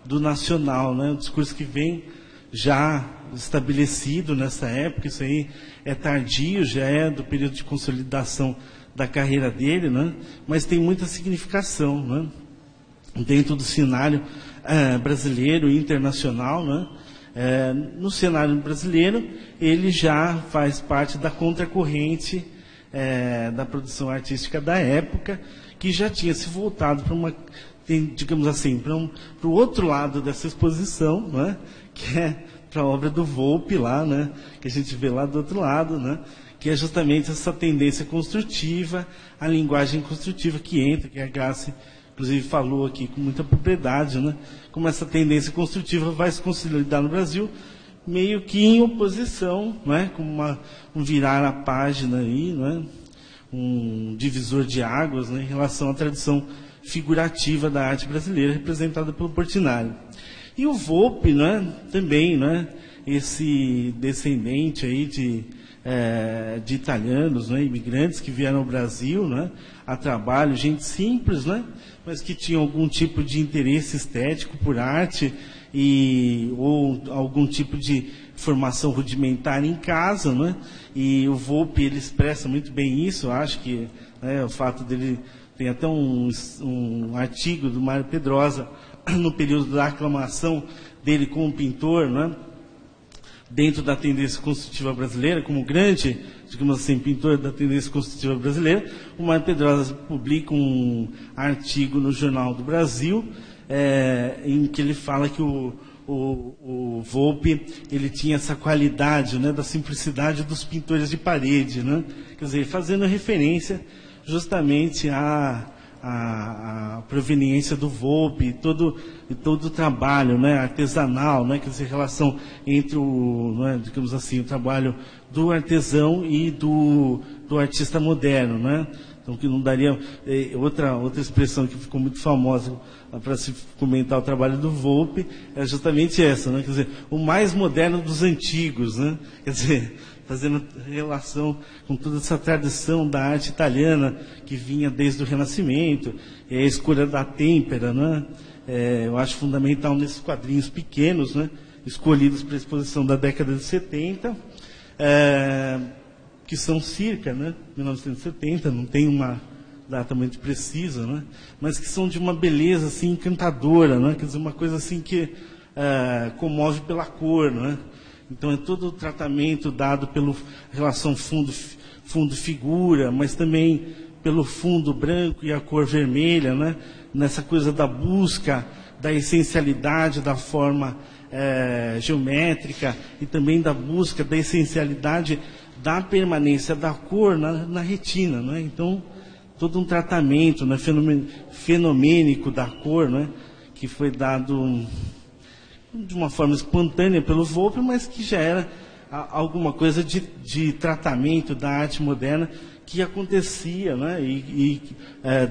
do nacional, né, o discurso que vem já estabelecido nessa época, isso aí é tardio, já é do período de consolidação da carreira dele, né, mas tem muita significação, né, dentro do cenário brasileiro e internacional, né. No cenário brasileiro, ele já faz parte da contracorrente da produção artística da época, que já tinha se voltado para uma, digamos assim, para o outro lado dessa exposição, né, que é para a obra do Volpi lá, né, que a gente vê lá do outro lado, né, que é justamente essa tendência construtiva, a linguagem construtiva que entra, que a Graça, inclusive, falou aqui com muita propriedade, né, como essa tendência construtiva vai se consolidar no Brasil, meio que em oposição, não é? Como um virar a página aí, não é? Um divisor de águas, né, em relação à tradição figurativa da arte brasileira representada pelo Portinari. E o Volpi, não é? Também, não é? Esse descendente aí de de italianos, né, imigrantes que vieram ao Brasil, né, a trabalho, gente simples, né, mas que tinham algum tipo de interesse estético por arte ou algum tipo de formação rudimentar em casa, né, e o Volpi, ele expressa muito bem isso. Eu acho que, né, o fato dele, tem até um artigo do Mário Pedrosa no período da aclamação dele como pintor, né, dentro da tendência construtiva brasileira, como grande, digamos assim, pintor da tendência construtiva brasileira. O Mário Pedrosa publica um artigo no Jornal do Brasil, em que ele fala que o Volpi, ele tinha essa qualidade, né, da simplicidade dos pintores de parede, né, quer dizer, fazendo referência justamente à proveniência do Volpi, todo o trabalho, né, artesanal, né, quer dizer, relação entre né, digamos assim, o trabalho do artesão e do artista moderno, né? Então, que não daria outra expressão que ficou muito famosa para se comentar o trabalho do Volpi é justamente essa, né? Quer dizer, o mais moderno dos antigos, né? Quer dizer, fazendo relação com toda essa tradição da arte italiana que vinha desde o Renascimento, a escolha da têmpera, né? Eu acho fundamental nesses quadrinhos pequenos, né, escolhidos para a exposição da década de 70, que são circa, né, 1970, não tem uma data muito precisa, né, mas que são de uma beleza assim, encantadora, né, quer dizer, uma coisa assim que comove pela cor, né. Então é todo o tratamento dado pela relação fundo-figura, mas também pelo fundo branco e a cor vermelha, né, nessa coisa da busca da essencialidade da forma geométrica e também da busca da essencialidade da permanência da cor na retina, né? Então, todo um tratamento, né, fenomênico da cor, né, que foi dado de uma forma espontânea pelo Volpi, mas que já era alguma coisa de tratamento da arte moderna que acontecia, né,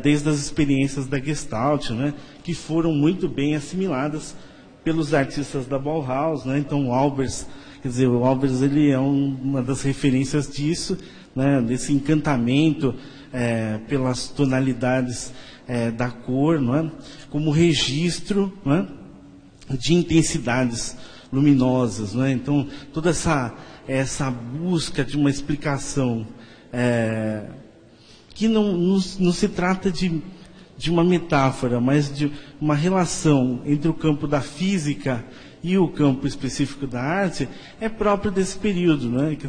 desde as experiências da Gestalt, né, que foram muito bem assimiladas pelos artistas da Bauhaus, né. Então, o Albers, quer dizer, o Albers, ele é uma das referências disso, né, desse encantamento pelas tonalidades da cor, né, como registro, né, de intensidades luminosas, né. Então, toda essa busca de uma explicação que não se trata de uma metáfora, mas de uma relação entre o campo da física e o campo específico da arte, é próprio desse período, né? Quer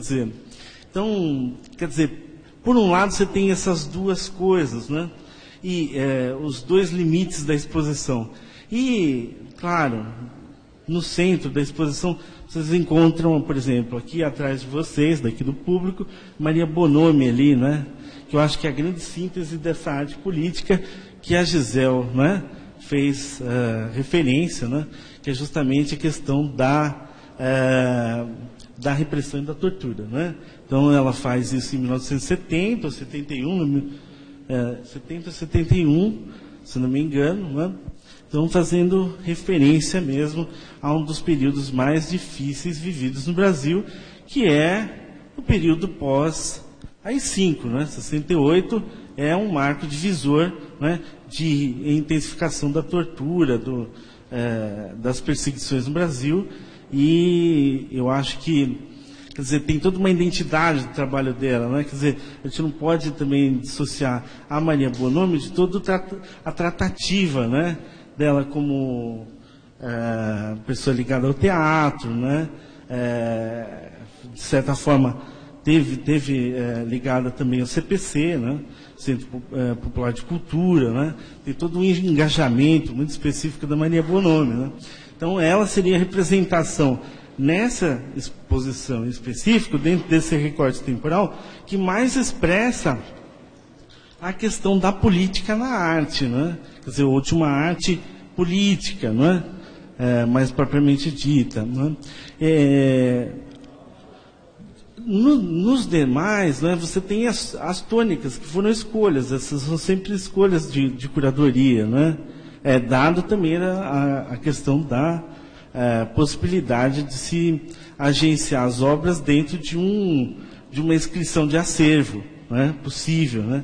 dizer, por um lado você tem essas duas coisas, né? E os dois limites da exposição. E, claro, no centro da exposição, vocês encontram, por exemplo, aqui atrás de vocês, daqui do público, Maria Bonomi ali, né? Que eu acho que é a grande síntese dessa arte política que a Gisele, né, fez referência, né? Que é justamente a questão da repressão e da tortura, né? Então, ela faz isso em 1970 ou 71, 70 ou 71, se não me engano, né? Então, fazendo referência mesmo a um dos períodos mais difíceis vividos no Brasil, que é o período pós-AI-5, né? 68 é um marco divisor, né, de intensificação da tortura, das perseguições no Brasil, e eu acho que, quer dizer, tem toda uma identidade do trabalho dela, né? Quer dizer, a gente não pode também dissociar a Maria Bonomi de toda a tratativa, né, dela como pessoa ligada ao teatro, né? De certa forma, teve ligada também ao CPC, né? Centro Popular de Cultura, né? Tem todo um engajamento muito específico da Maria Bonomi, né? Então, ela seria a representação nessa exposição em específico, dentro desse recorte temporal, que mais expressa a questão da política na arte, né? Quer dizer, ou de uma arte política, né? Mais propriamente dita, né? Nos demais, né, você tem as tônicas, que foram escolhas, essas são sempre escolhas de curadoria, né? Dado também a questão da possibilidade de se agenciar as obras dentro de de uma inscrição de acervo, né, possível, né?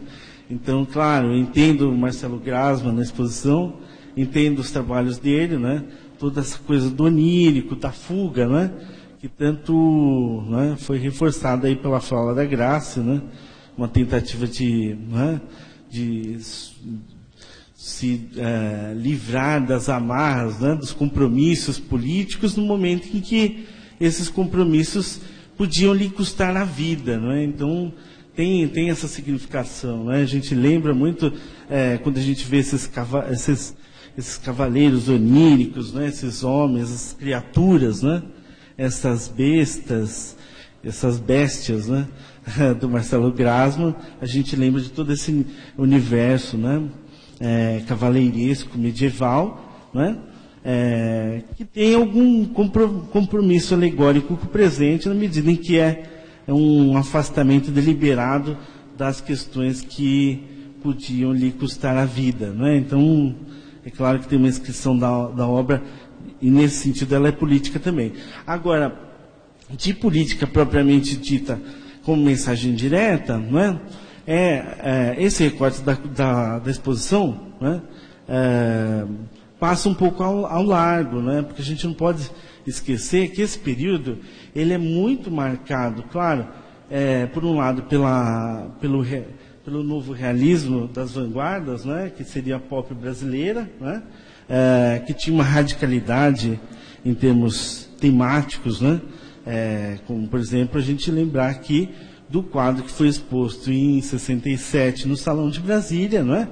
Então, claro, eu entendo o Marcelo Grasman na exposição, entendo os trabalhos dele, né, toda essa coisa do onírico, da fuga, né, que tanto, né, foi reforçada aí pela fala da Graça, né, uma tentativa de, né, de se livrar das amarras, né, dos compromissos políticos no momento em que esses compromissos podiam lhe custar a vida, não é? Então tem essa significação, né? A gente lembra muito quando a gente vê esses cavaleiros oníricos, né? Esses homens, essas criaturas, né? Essas bestas, essas béstias, né? Do Marcelo Grasman, a gente lembra de todo esse universo, né? Cavaleiresco, medieval, né? Que tem algum compromisso alegórico com o presente, na medida em que é um afastamento deliberado das questões que podiam lhe custar a vida, não é? Então, é claro que tem uma inscrição da obra, e nesse sentido ela é política também. Agora, de política propriamente dita como mensagem direta, não é? Esse recorte da exposição, não é? Passa um pouco ao largo, né? Porque a gente não pode esquecer que esse período ele é muito marcado, claro, por um lado pelo novo realismo das vanguardas, né? Que seria a pop brasileira, né? Que tinha uma radicalidade em termos temáticos, né? Como, por exemplo, a gente lembrar aqui do quadro que foi exposto em 67 no Salão de Brasília, não é?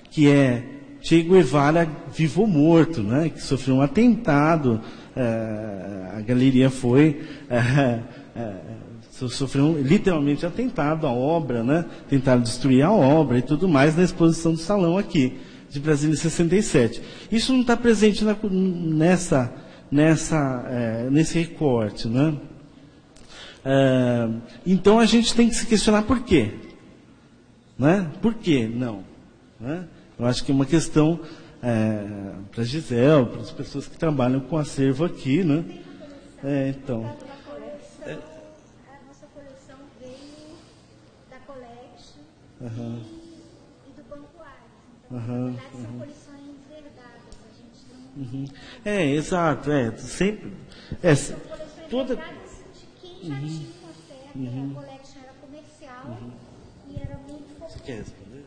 Que é Che Guevara vivo ou morto, né? Que sofreu um atentado, a galeria sofreu literalmente atentado à obra, né? Tentaram destruir a obra e tudo mais na exposição do salão aqui, de Brasília em 67. Isso não está presente nesse recorte, né? Então a gente tem que se questionar por quê, né? Por que não, né? Eu acho que é uma questão para a Gisele, para as pessoas que trabalham com acervo aqui, né? Então. A nossa coleção veio da Collection e do Banco Ares. Então, na verdade, são coleções herdadas. A gente não... Exato. Sempre. São coleções herdadas de quem já tinha um acervo. A Collection era comercial e era muito focada. Você quer responder?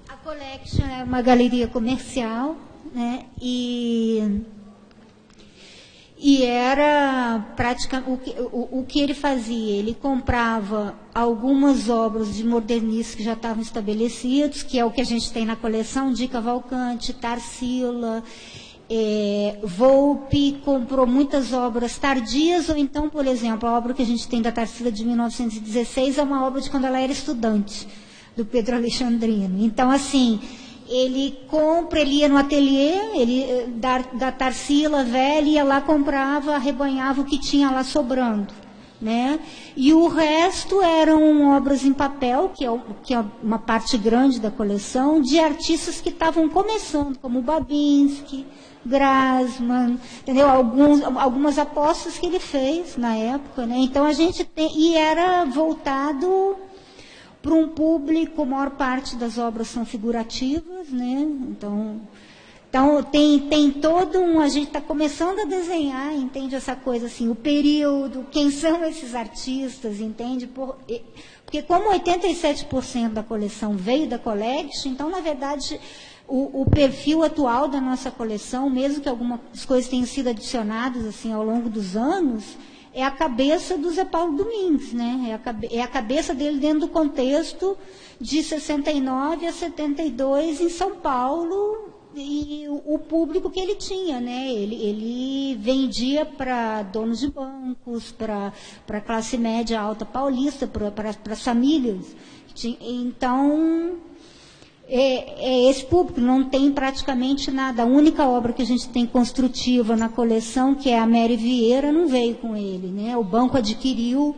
A Collection é uma galeria comercial, né? E era praticamente o que ele fazia. Ele comprava algumas obras de modernistas que já estavam estabelecidos, que é o que a gente tem na coleção, de Cavalcante, Tarsila, Volpe. Comprou muitas obras tardias, ou então, por exemplo, a obra que a gente tem da Tarsila de 1916 é uma obra de quando ela era estudante, do Pedro Alexandrino. Então, assim, ele ia no ateliê, da Tarsila velha, ia lá, comprava, arrebanhava o que tinha lá sobrando, né? E o resto eram obras em papel, que é uma parte grande da coleção, de artistas que estavam começando, como Babinski, Grasman, entendeu? Algumas apostas que ele fez na época, né? Então, a gente e era voltado para um público, a maior parte das obras são figurativas, né? Então tem todo a gente está começando a desenhar, entende, essa coisa assim, o período, quem são esses artistas, entende? Porque como 87% da coleção veio da Collection, então, na verdade, o perfil atual da nossa coleção, mesmo que algumas coisas tenham sido adicionadas assim ao longo dos anos, é a cabeça do Zé Paulo Domingues, né? É a cabeça dele dentro do contexto de 69 a 72 em São Paulo, e o público que ele tinha, né? Ele vendia para donos de bancos, para a classe média alta paulista, para as famílias. Então, esse público não tem praticamente nada. A única obra que a gente tem construtiva na coleção, que é a Mary Vieira, não veio com ele, né? O banco adquiriu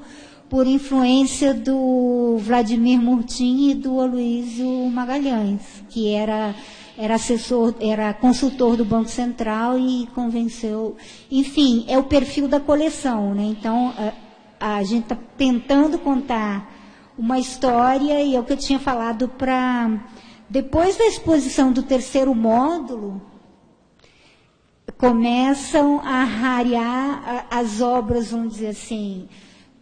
por influência do Vladimir Murtin e do Aloysio Magalhães, que era consultor do Banco Central e convenceu. Enfim, é o perfil da coleção, né? Então, a gente está tentando contar uma história, e é o que eu tinha falado para... Depois da exposição do terceiro módulo, começam a rarear as obras, vamos dizer assim,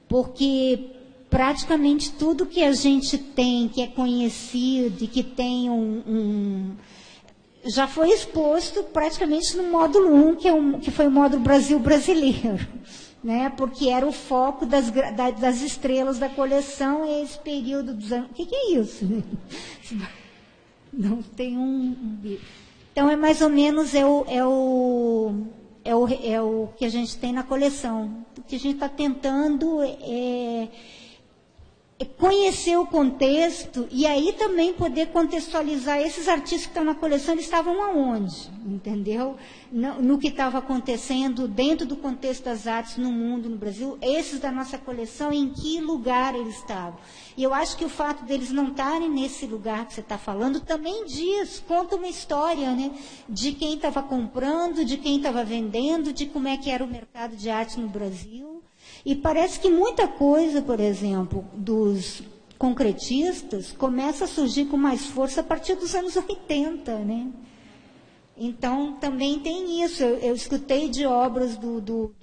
porque praticamente tudo que a gente tem, que é conhecido e que tem já foi exposto praticamente no módulo 1, que foi o módulo Brasil brasileiro, né? Porque era o foco das estrelas da coleção, é esse período dos anos... O que é isso? Não tem Então, é mais ou menos o que a gente tem na coleção. O que a gente está tentando é conhecer o contexto e aí também poder contextualizar esses artistas que estão na coleção, eles estavam aonde, entendeu? No que estava acontecendo dentro do contexto das artes no mundo, no Brasil, esses da nossa coleção, em que lugar eles estavam. E eu acho que o fato deles não estarem nesse lugar que você está falando também conta uma história, né? De quem estava comprando, de quem estava vendendo, de como é que era o mercado de arte no Brasil. E parece que muita coisa, por exemplo, dos concretistas, começa a surgir com mais força a partir dos anos 80, né? Então, também tem isso. Eu escutei de obras do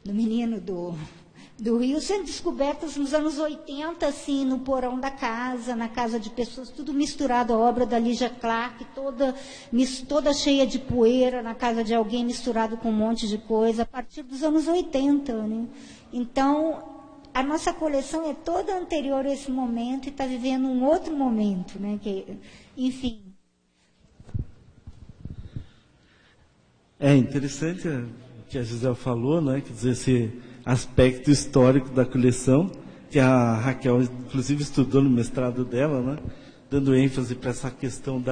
menino do Rio sendo descobertas nos anos 80, assim, no porão da casa, na casa de pessoas, tudo misturado, a obra da Lígia Clark, toda cheia de poeira, na casa de alguém, misturado com um monte de coisa, a partir dos anos 80, né? Então, a nossa coleção é toda anterior a esse momento e está vivendo um outro momento, né? Enfim. É interessante o que a Gisele falou, né? Quer dizer, esse aspecto histórico da coleção, que a Raquel, inclusive, estudou no mestrado dela, né? Dando ênfase para essa questão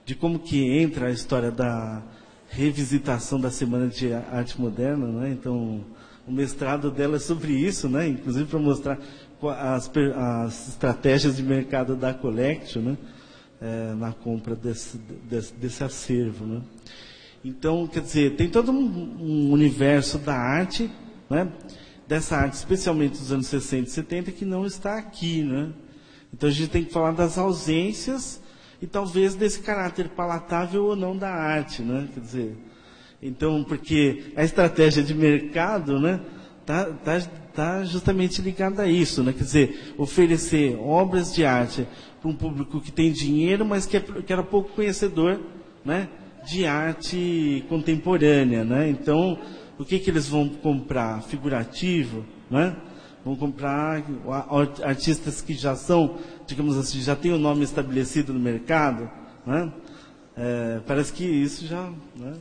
de como que entra a história da revisitação da Semana de Arte Moderna, né? Então, o mestrado dela é sobre isso, né? Inclusive para mostrar as estratégias de mercado da Collection, né? Na compra desse acervo, né? Então, quer dizer, tem todo um universo da arte, né? Dessa arte, especialmente dos anos 60 e 70, que não está aqui, né? Então, a gente tem que falar das ausências e talvez desse caráter palatável ou não da arte, né? Quer dizer, então, porque a estratégia de mercado, né? Tá justamente ligada a isso, né? Quer dizer, oferecer obras de arte para um público que tem dinheiro, mas que era pouco conhecedor, né? De arte contemporânea, né? Então, o que eles vão comprar? Figurativo, né? Vão comprar artistas que já são, digamos assim, já têm o nome estabelecido no mercado, né? Parece que isso já, né?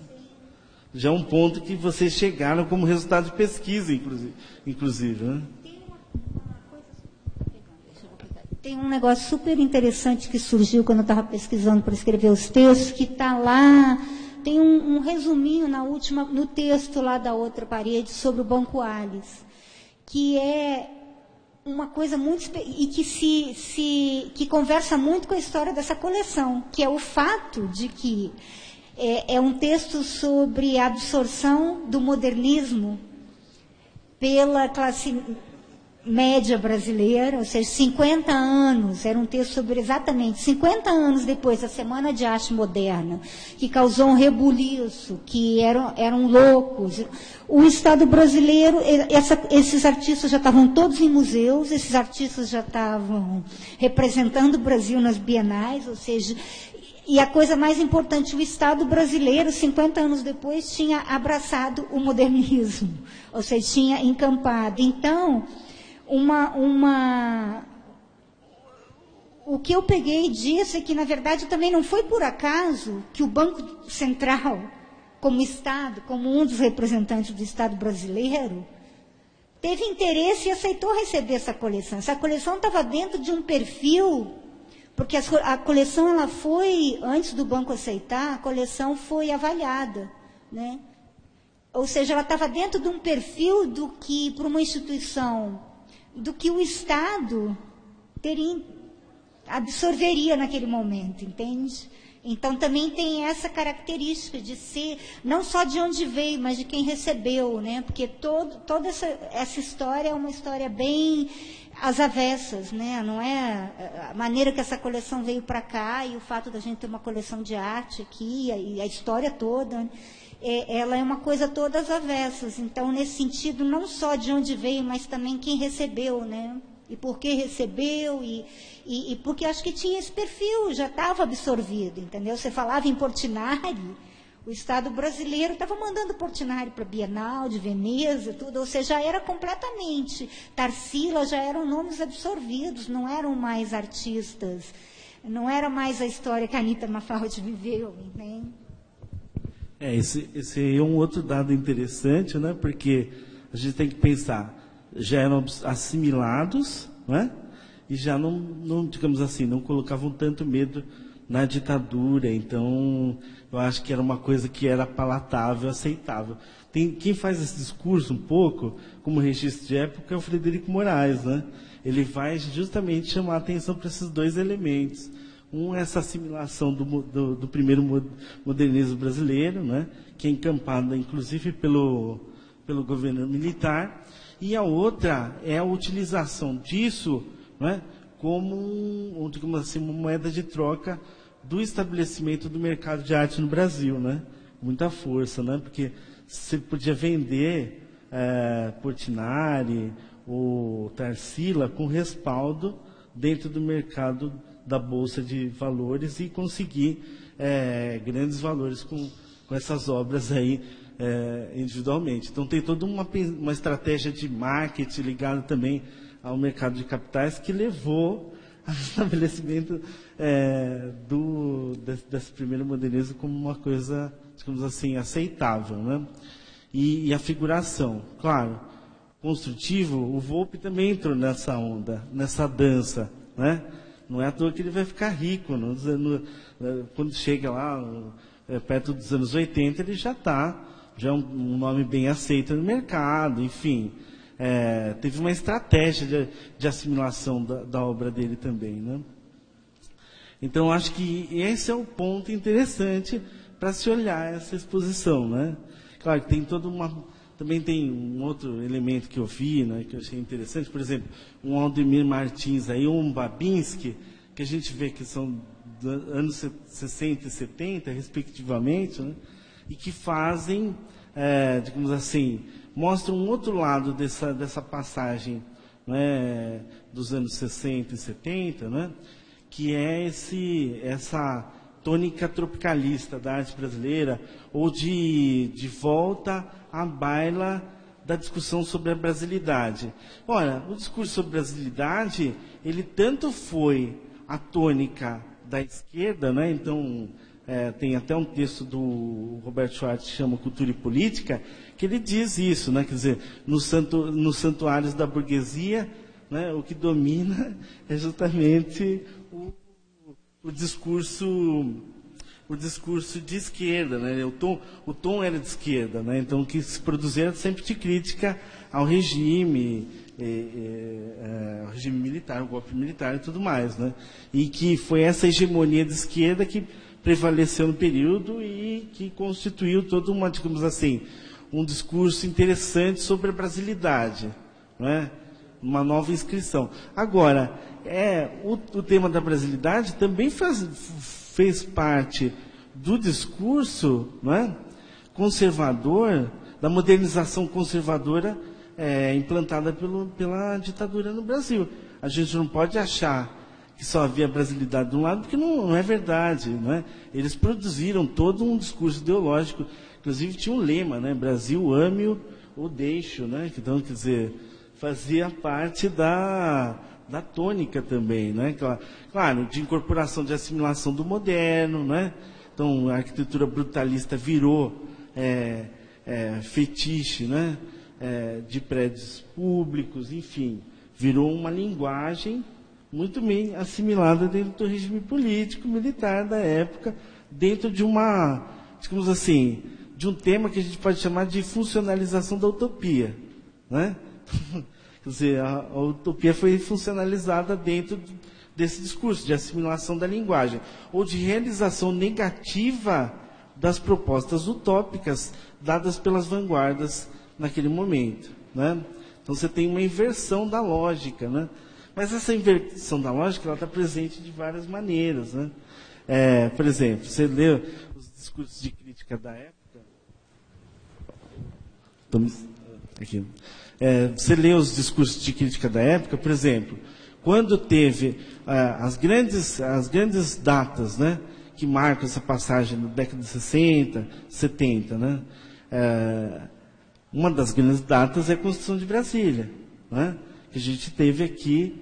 Já é um ponto que vocês chegaram como resultado de pesquisa, inclusive, né? Tem um negócio super interessante que surgiu quando eu estava pesquisando para escrever os textos, que está lá, tem um resuminho no texto lá da outra parede sobre o Banco Alice, que é uma coisa muito... e que conversa muito com a história dessa coleção, que é o fato de que é um texto sobre a absorção do modernismo pela classe média brasileira, ou seja, 50 anos, era um texto sobre exatamente 50 anos depois da Semana de Arte Moderna, que causou um rebuliço, que eram loucos. O Estado brasileiro, esses artistas já estavam todos em museus, esses artistas já estavam representando o Brasil nas bienais, ou seja, e a coisa mais importante, o Estado brasileiro, 50 anos depois, tinha abraçado o modernismo, ou seja, tinha encampado. Então, o que eu peguei disso é que, na verdade, também não foi por acaso que o Banco Central, como Estado, como um dos representantes do Estado brasileiro, teve interesse e aceitou receber essa coleção. Essa coleção estava dentro de um perfil, porque a coleção, ela foi, antes do banco aceitar, a coleção foi avaliada, né? Ou seja, ela estava dentro de um perfil do que, para uma instituição, do que o Estado absorveria naquele momento, entende? Então, também tem essa característica de ser, não só de onde veio, mas de quem recebeu, né? Porque toda essa história é uma história bem às avessas, né? Não é a maneira que essa coleção veio para cá e o fato da gente ter uma coleção de arte aqui e a história toda, né? Ela é uma coisa toda às avessas. Então, nesse sentido, não só de onde veio, mas também quem recebeu, né? E por que recebeu, e porque acho que tinha esse perfil, já estava absorvido, entendeu? Você falava em Portinari, o Estado brasileiro estava mandando Portinari para a Bienal de Veneza, tudo, ou seja, já era completamente, Tarsila já eram nomes absorvidos, não eram mais artistas, não era mais a história que a Anita Mafaldi viveu, entende? Esse é um outro dado interessante, né? Porque a gente tem que pensar, já eram assimilados, né? E já não, digamos assim, não colocavam tanto medo na ditadura. Então, eu acho que era uma coisa que era palatável, aceitável. Quem faz esse discurso um pouco, como registro de época, é o Frederico Moraes, né? Ele vai justamente chamar a atenção para esses dois elementos. Um é essa assimilação do primeiro modernismo brasileiro, né? Que é encampada, inclusive, pelo governo militar. E a outra é a utilização disso, né, como, digamos assim, uma moeda de troca do estabelecimento do mercado de arte no Brasil, né? Muita força, né? Porque você podia vender Portinari ou Tarsila com respaldo dentro do mercado da Bolsa de Valores e conseguir grandes valores com essas obras aí, individualmente. Então, tem toda uma estratégia de marketing ligada também ao mercado de capitais que levou ao estabelecimento desse primeiro modernismo como uma coisa, digamos assim, aceitável, né? E a figuração, claro, construtivo, o Volpi também entrou nessa onda, nessa dança, né? Não é à toa que ele vai ficar rico, quando chega lá, perto dos anos 80, ele já é um nome bem aceito no mercado, enfim. Teve uma estratégia de assimilação da obra dele também, né? Então, acho que esse é o ponto interessante para se olhar essa exposição, né? Claro que tem também tem um outro elemento que eu vi, né, que eu achei interessante, por exemplo, um Aldemir Martins, aí, um Babinski, que a gente vê que são dos anos 60 e 70, respectivamente, né, e que fazem, digamos assim, mostram um outro lado dessa passagem, né, dos anos 60 e 70, né, que é essa tônica tropicalista da arte brasileira, ou de volta à baila da discussão sobre a brasilidade. Ora, o discurso sobre brasilidade, ele tanto foi a tônica da esquerda, né? Então, tem até um texto do Roberto Schwartz que chama Cultura e Política, que ele diz isso, né? Quer dizer, nos santuários da burguesia, né, o que domina é justamente o discurso de esquerda, né? O tom era de esquerda, né? Então, o que se produzia era sempre de crítica ao regime, ao regime militar, ao golpe militar e tudo mais, né? E que foi essa hegemonia de esquerda que prevaleceu no período e que constituiu toda uma, digamos assim, um discurso interessante sobre a brasilidade, né? Uma nova inscrição. Agora, o tema da brasilidade também fez parte do discurso, né, conservador, da modernização conservadora implantada pela ditadura no Brasil. A gente não pode achar que só havia brasilidade de um lado, porque não é verdade, né? Eles produziram todo um discurso ideológico, inclusive tinha um lema, né? Brasil, ame-o ou deixe-o, né? Então, quer dizer, fazia parte da tônica também, né? Claro, de incorporação, de assimilação do moderno, né? Então, a arquitetura brutalista virou fetiche, né? De prédios públicos, enfim, virou uma linguagem muito bem assimilada dentro do regime político, militar da época, dentro de uma, digamos assim, de um tema que a gente pode chamar de funcionalização da utopia, né? Quer dizer, a utopia foi funcionalizada dentro desse discurso, de assimilação da linguagem, ou de realização negativa das propostas utópicas dadas pelas vanguardas naquele momento, né? Então você tem uma inversão da lógica, né? Mas essa inversão da lógica ela está presente de várias maneiras, né? Por exemplo, você lê os discursos de crítica da época. Você lê os discursos de crítica da época, por exemplo, quando teve as grandes datas, né, que marcam essa passagem na década de 60, 70, né? Uma das grandes datas é a Constituição de Brasília, né? Que a gente teve aqui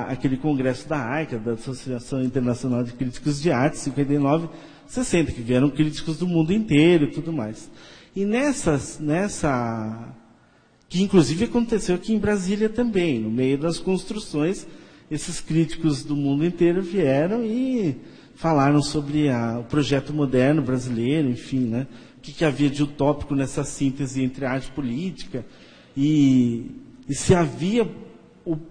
aquele congresso da AICA, da Associação Internacional de Críticos de Arte, 59, 60, que vieram críticos do mundo inteiro e tudo mais. E que inclusive aconteceu aqui em Brasília também, no meio das construções, esses críticos do mundo inteiro vieram e falaram sobre o projeto moderno brasileiro, enfim, né? O que havia de utópico nessa síntese entre arte e política, e se havia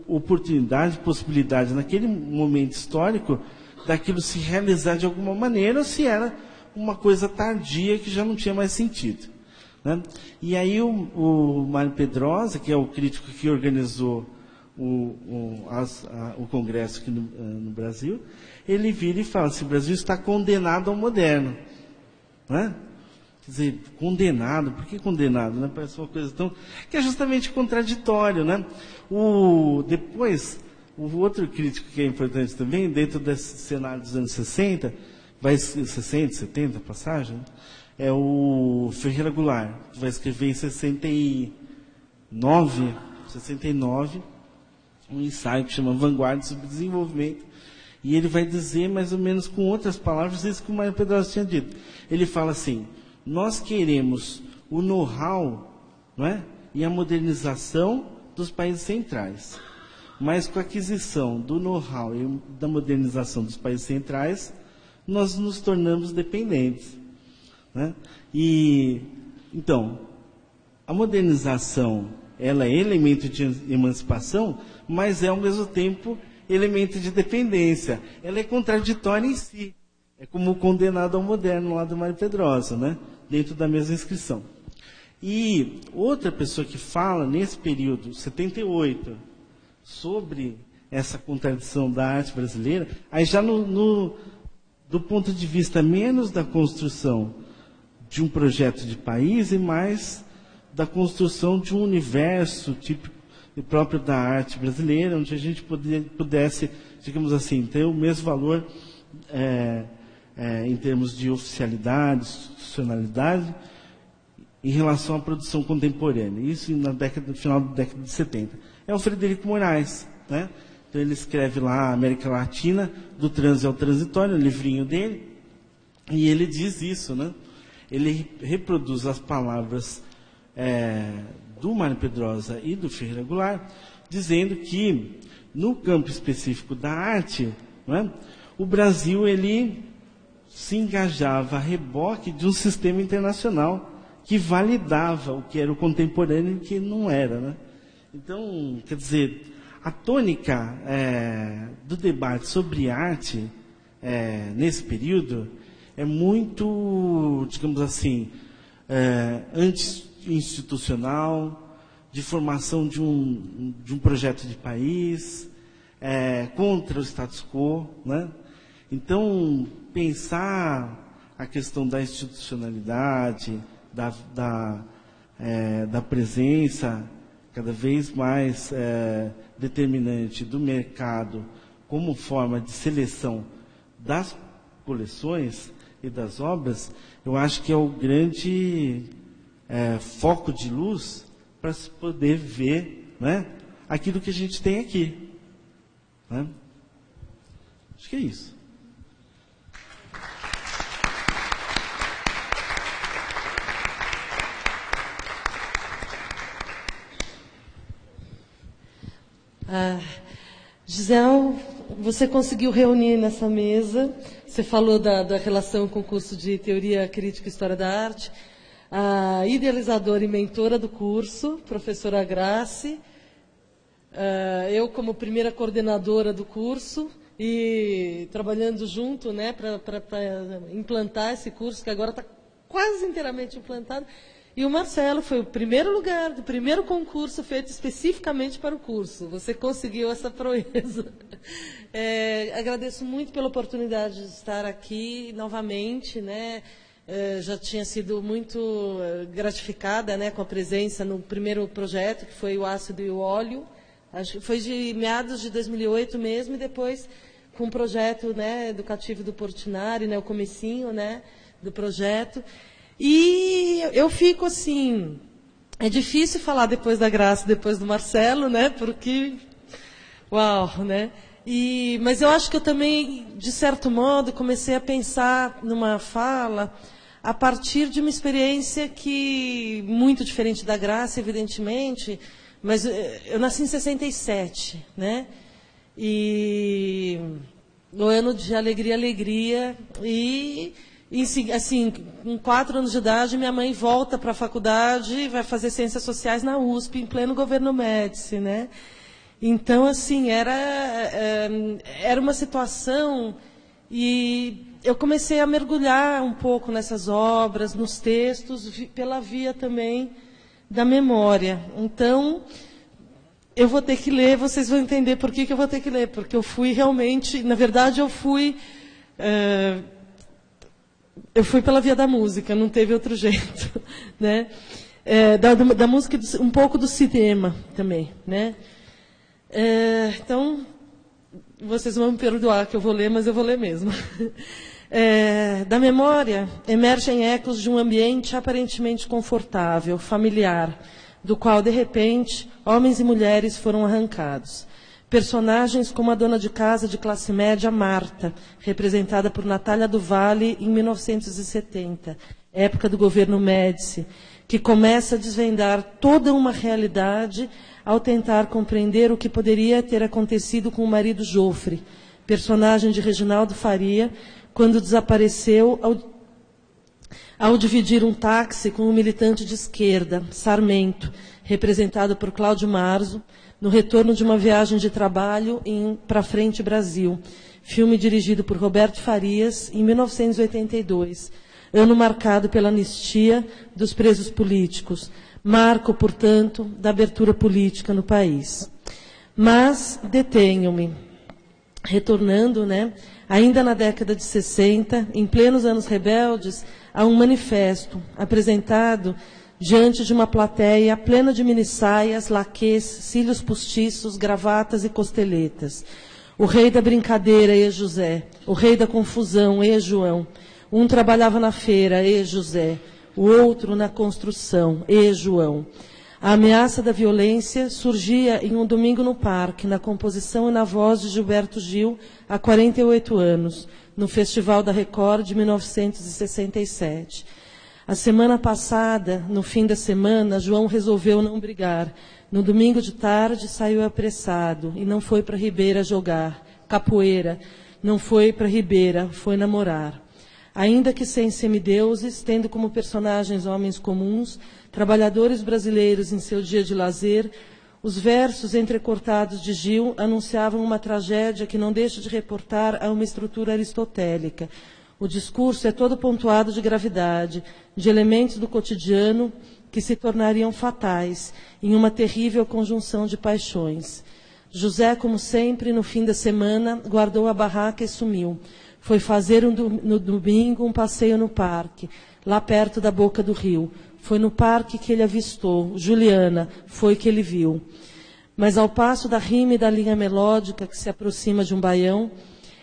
oportunidade, possibilidade, naquele momento histórico, daquilo se realizar de alguma maneira, ou se era uma coisa tardia que já não tinha mais sentido, né? E aí o Mário Pedrosa, que é o crítico que organizou o congresso aqui no Brasil, ele vira e fala assim: o Brasil está condenado ao moderno, né? Quer dizer, condenado, por que condenado, né? Parece uma coisa tão... que é justamente contraditório, né? Depois, o outro crítico que é importante também, dentro desse cenário dos anos 60, 60, 70, passagem, é o Ferreira Goulart, que vai escrever em 69, um ensaio que chama Vanguarda sobre Desenvolvimento, e ele vai dizer, mais ou menos com outras palavras, isso que o Mário Pedrosa tinha dito. Ele fala assim: nós queremos o know-how, não é? E a modernização dos países centrais. Mas com a aquisição do know-how e da modernização dos países centrais, nós nos tornamos dependentes, né? E, então, a modernização, ela é elemento de emancipação, mas é, ao mesmo tempo, elemento de dependência. Ela é contraditória em si. É como o condenado ao moderno lá do Mário Pedrosa, né? Dentro da mesma inscrição. E outra pessoa que fala, nesse período, 78, sobre essa contradição da arte brasileira, aí já do ponto de vista menos da construção de um projeto de país e mais da construção de um universo típico e próprio da arte brasileira, onde a gente pudesse, digamos assim, ter o mesmo valor em termos de oficialidade, institucionalidade, em relação à produção contemporânea. Isso no final da década de 70. É o Frederico Moraes, né? Então ele escreve lá América Latina, do trânsito ao transitório, o livrinho dele, e ele diz isso, né? Ele reproduz as palavras do Mário Pedrosa e do Ferreira Goulart, dizendo que, no campo específico da arte, né, o Brasil ele se engajava a reboque de um sistema internacional que validava o que era o contemporâneo e o que não era, né? Então, quer dizer, a tônica do debate sobre arte nesse período é muito, digamos assim, anti-institucional, de formação de um projeto de país, contra o status quo, né? Então, pensar a questão da institucionalidade, da presença cada vez mais determinante do mercado como forma de seleção das coleções e das obras, eu acho que é o grande foco de luz para se poder ver, né, aquilo que a gente tem aqui, né? Acho que é isso. Gisele, você conseguiu reunir nessa mesa, você falou da relação com o curso de Teoria Crítica e História da Arte, a idealizadora e mentora do curso, professora Grace, eu como primeira coordenadora do curso e trabalhando junto, né, para implantar esse curso, que agora está quase inteiramente implantado. E o Marcelo foi o primeiro lugar do primeiro concurso feito especificamente para o curso. Você conseguiu essa proeza. Agradeço muito pela oportunidade de estar aqui novamente, né? Já tinha sido muito gratificada, né, com a presença no primeiro projeto, que foi o ácido e o óleo. Acho que foi de meados de 2008 mesmo, e depois com o projeto, né, educativo do Portinari, né, o comecinho, né, do projeto. E eu fico assim, é difícil falar depois da Graça, depois do Marcelo, né, porque, uau, né. Mas eu acho que eu também, de certo modo, comecei a pensar numa fala a partir de uma experiência que, muito diferente da Graça, evidentemente, mas eu nasci em 67, né? E no ano de alegria, e assim, com 4 anos de idade, minha mãe volta para a faculdade e vai fazer Ciências Sociais na USP, em pleno governo Médici, né? Então, assim, era uma situação, e eu comecei a mergulhar um pouco nessas obras, nos textos, pela via também da memória. Então, eu vou ter que ler, vocês vão entender por que eu vou ter que ler, porque eu fui realmente, na verdade, eu fui pela via da música, não teve outro jeito, né? Da música, um pouco do cinema também, né? Então, vocês vão me perdoar que eu vou ler, mas eu vou ler mesmo. Da memória emergem ecos de um ambiente aparentemente confortável, familiar, do qual, de repente, homens e mulheres foram arrancados. Personagens como a dona de casa de classe média Marta, representada por Natália do Valle em 1970, época do governo Médici, que começa a desvendar toda uma realidade ao tentar compreender o que poderia ter acontecido com o marido Jofre, personagem de Reginaldo Faria, quando desapareceu ao dividir um táxi com um militante de esquerda, Sarmento, representado por Cláudio Marzo, no retorno de uma viagem de trabalho para Frente Brasil, filme dirigido por Roberto Farias, em 1982, ano marcado pela anistia dos presos políticos, marco, portanto, da abertura política no país. Mas detenho-me, retornando, né, ainda na década de 60, em plenos anos rebeldes, a um manifesto apresentado diante de uma plateia plena de minissaias, laquês, cílios postiços, gravatas e costeletas. O rei da brincadeira, José. O rei da confusão, João. Um trabalhava na feira, José. O outro na construção, João. A ameaça da violência surgia em um domingo no parque, na composição e na voz de Gilberto Gil, há 48 anos, no Festival da Record de 1967. A semana passada, no fim da semana, João resolveu não brigar. No domingo de tarde, saiu apressado e não foi para Ribeira jogar. Capoeira. Não foi para Ribeira, foi namorar. Ainda que sem semideuses, tendo como personagens homens comuns, trabalhadores brasileiros em seu dia de lazer, os versos entrecortados de Gil anunciavam uma tragédia que não deixa de reportar a uma estrutura aristotélica. O discurso é todo pontuado de gravidade, de elementos do cotidiano que se tornariam fatais em uma terrível conjunção de paixões. José, como sempre, no fim da semana, guardou a barraca e sumiu. Foi fazer no domingo um passeio no parque, lá perto da boca do rio. Foi no parque que ele avistou, Juliana, foi que ele viu. Mas ao passo da rima e da linha melódica que se aproxima de um baião,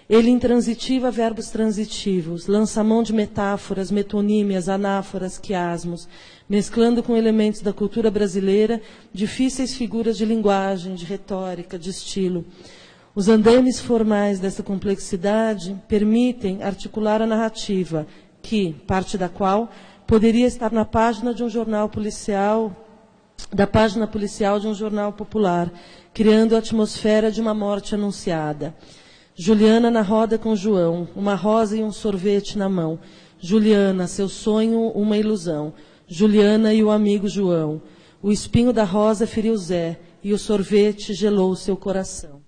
ele intransitiva verbos transitivos, lança mão de metáforas, metonímias, anáforas, quiasmos, mesclando com elementos da cultura brasileira difíceis figuras de linguagem, de retórica, de estilo. Os andames formais dessa complexidade permitem articular a narrativa, que, parte da qual, poderia estar na página de um jornal policial, da página policial de um jornal popular, criando a atmosfera de uma morte anunciada. Juliana na roda com João, uma rosa e um sorvete na mão. Juliana, seu sonho, uma ilusão. Juliana e o amigo João. O espinho da rosa feriu Zé, e o sorvete gelou seu coração.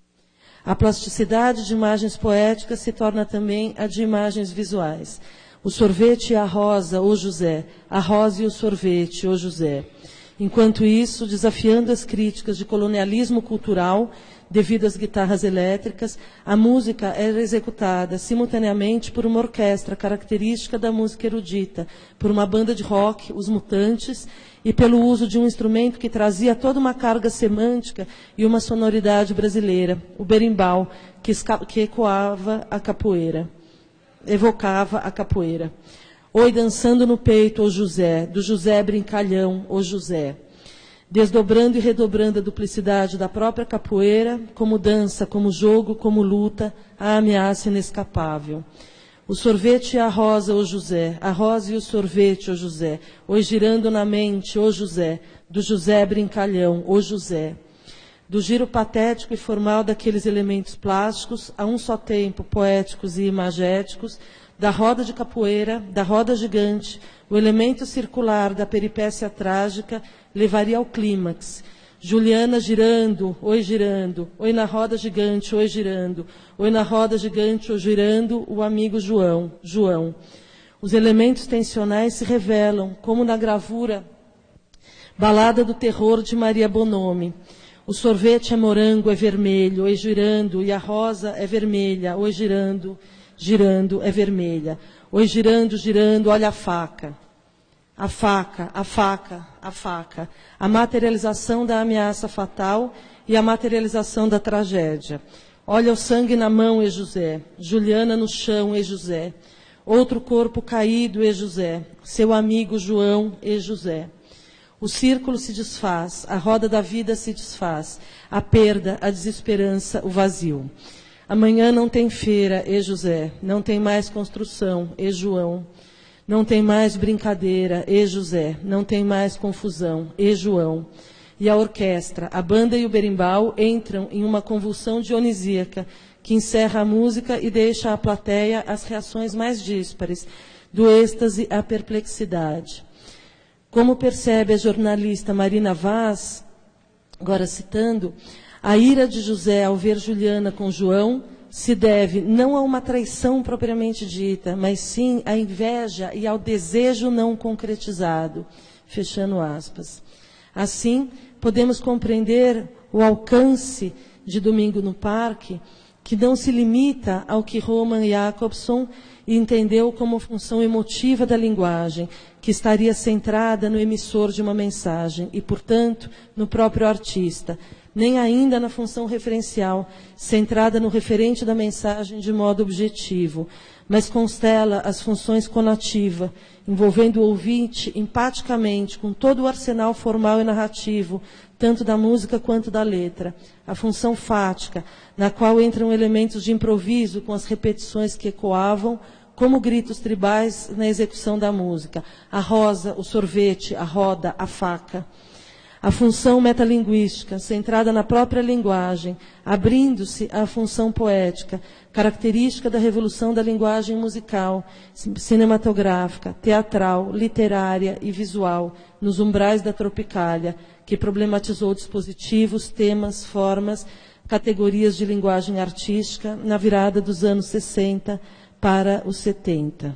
A plasticidade de imagens poéticas se torna também a de imagens visuais. O sorvete e a rosa, ô José, a rosa e o sorvete, ô José. Enquanto isso, desafiando as críticas de colonialismo cultural, devido às guitarras elétricas, a música era executada simultaneamente por uma orquestra característica da música erudita, por uma banda de rock, os Mutantes, e pelo uso de um instrumento que trazia toda uma carga semântica e uma sonoridade brasileira, o berimbau, que ecoava a capoeira, evocava a capoeira. Oi, dançando no peito, ô José, do José brincalhão, ô José. Desdobrando e redobrando a duplicidade da própria capoeira, como dança, como jogo, como luta, a ameaça inescapável. O sorvete e a rosa, ô José, a rosa e o sorvete, ô José, oi girando na mente, ô José, do José brincalhão, ô José. Do giro patético e formal daqueles elementos plásticos, a um só tempo poéticos e imagéticos, da roda de capoeira, da roda gigante, o elemento circular da peripécia trágica levaria ao clímax. Juliana girando, oi na roda gigante, oi girando, oi na roda gigante, oi girando, o amigo João. Os elementos tensionais se revelam, como na gravura Balada do Terror de Maria Bonomi. O sorvete é morango, é vermelho, oi girando, e a rosa é vermelha, oi girando, girando é vermelha. Oi girando, girando, olha a faca. A faca, a faca, a faca. A materialização da ameaça fatal e a materialização da tragédia. Olha o sangue na mão, e José. Juliana no chão, e José. Outro corpo caído, e José. Seu amigo João, e José. O círculo se desfaz, a roda da vida se desfaz. A perda, a desesperança, o vazio. Amanhã não tem feira, e José. Não tem mais construção, e João. Não tem mais brincadeira, e José. Não tem mais confusão, e João. E a orquestra, a banda e o berimbau entram em uma convulsão dionisíaca que encerra a música e deixa à plateia as reações mais díspares, do êxtase à perplexidade. Como percebe a jornalista Marina Vaz, agora citando, a ira de José ao ver Juliana com João se deve não a uma traição propriamente dita, mas sim à inveja e ao desejo não concretizado. Fechando aspas. Assim, podemos compreender o alcance de Domingo no Parque, que não se limita ao que Roman Jakobson entendeu como função emotiva da linguagem, que estaria centrada no emissor de uma mensagem e, portanto, no próprio artista, nem ainda na função referencial, centrada no referente da mensagem de modo objetivo, mas constela as funções conativa, envolvendo o ouvinte empaticamente com todo o arsenal formal e narrativo, tanto da música quanto da letra. A função fática, na qual entram elementos de improviso com as repetições que ecoavam, como gritos tribais na execução da música. A rosa, o sorvete, a roda, a faca. A função metalinguística, centrada na própria linguagem, abrindo-se à função poética, característica da revolução da linguagem musical, cinematográfica, teatral, literária e visual, nos umbrais da Tropicália, que problematizou dispositivos, temas, formas, categorias de linguagem artística na virada dos anos 60 para os 70.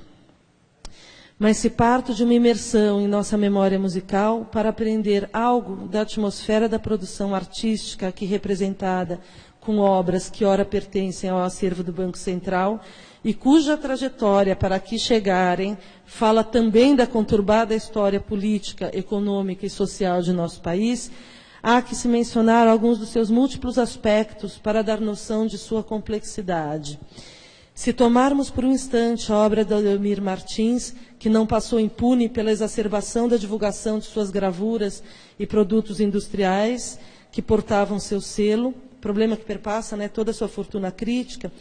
Mas se parto de uma imersão em nossa memória musical para aprender algo da atmosfera da produção artística aqui representada com obras que ora pertencem ao acervo do Banco Central e cuja trajetória para aqui chegarem fala também da conturbada história política, econômica e social de nosso país, há que se mencionar alguns dos seus múltiplos aspectos para dar noção de sua complexidade. Se tomarmos por um instante a obra de Ademir Martins, que não passou impune pela exacerbação da divulgação de suas gravuras e produtos industriais que portavam seu selo, problema que perpassa, toda a sua fortuna crítica,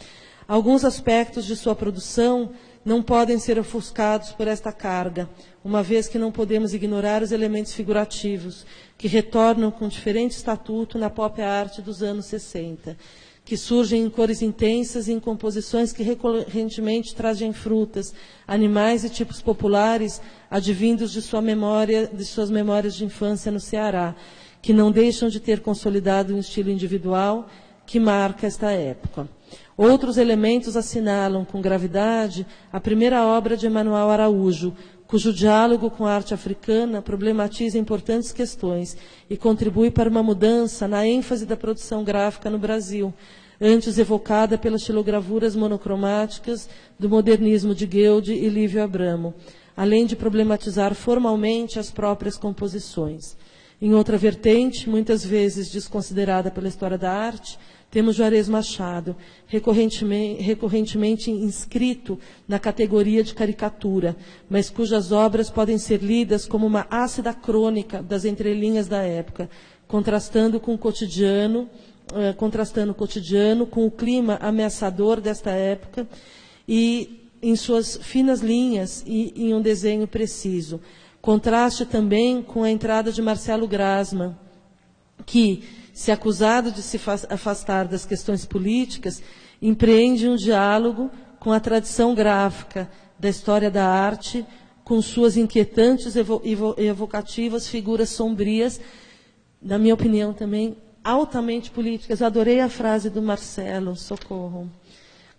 alguns aspectos de sua produção não podem ser ofuscados por esta carga, uma vez que não podemos ignorar os elementos figurativos, que retornam com diferente estatuto na pop art dos anos 60, que surgem em cores intensas e em composições que recorrentemente trazem frutas, animais e tipos populares advindos de sua memória, de suas memórias de infância no Ceará, que não deixam de ter consolidado um estilo individual que marca esta época. Outros elementos assinalam com gravidade a primeira obra de Emanuel Araújo, cujo diálogo com a arte africana problematiza importantes questões e contribui para uma mudança na ênfase da produção gráfica no Brasil, antes evocada pelas xilogravuras monocromáticas do modernismo de Guilde e Lívio Abramo, além de problematizar formalmente as próprias composições. Em outra vertente, muitas vezes desconsiderada pela história da arte, temos Juarez Machado, recorrentemente inscrito na categoria de caricatura, mas cujas obras podem ser lidas como uma ácida crônica das entrelinhas da época, contrastando o cotidiano com o clima ameaçador desta época e em suas finas linhas e em um desenho preciso. Contraste também com a entrada de Marcelo Grasman, que, se acusado de se afastar das questões políticas, empreende um diálogo com a tradição gráfica da história da arte, com suas inquietantes e evocativas figuras sombrias, na minha opinião também, altamente políticas. Eu adorei a frase do Marcelo, socorro.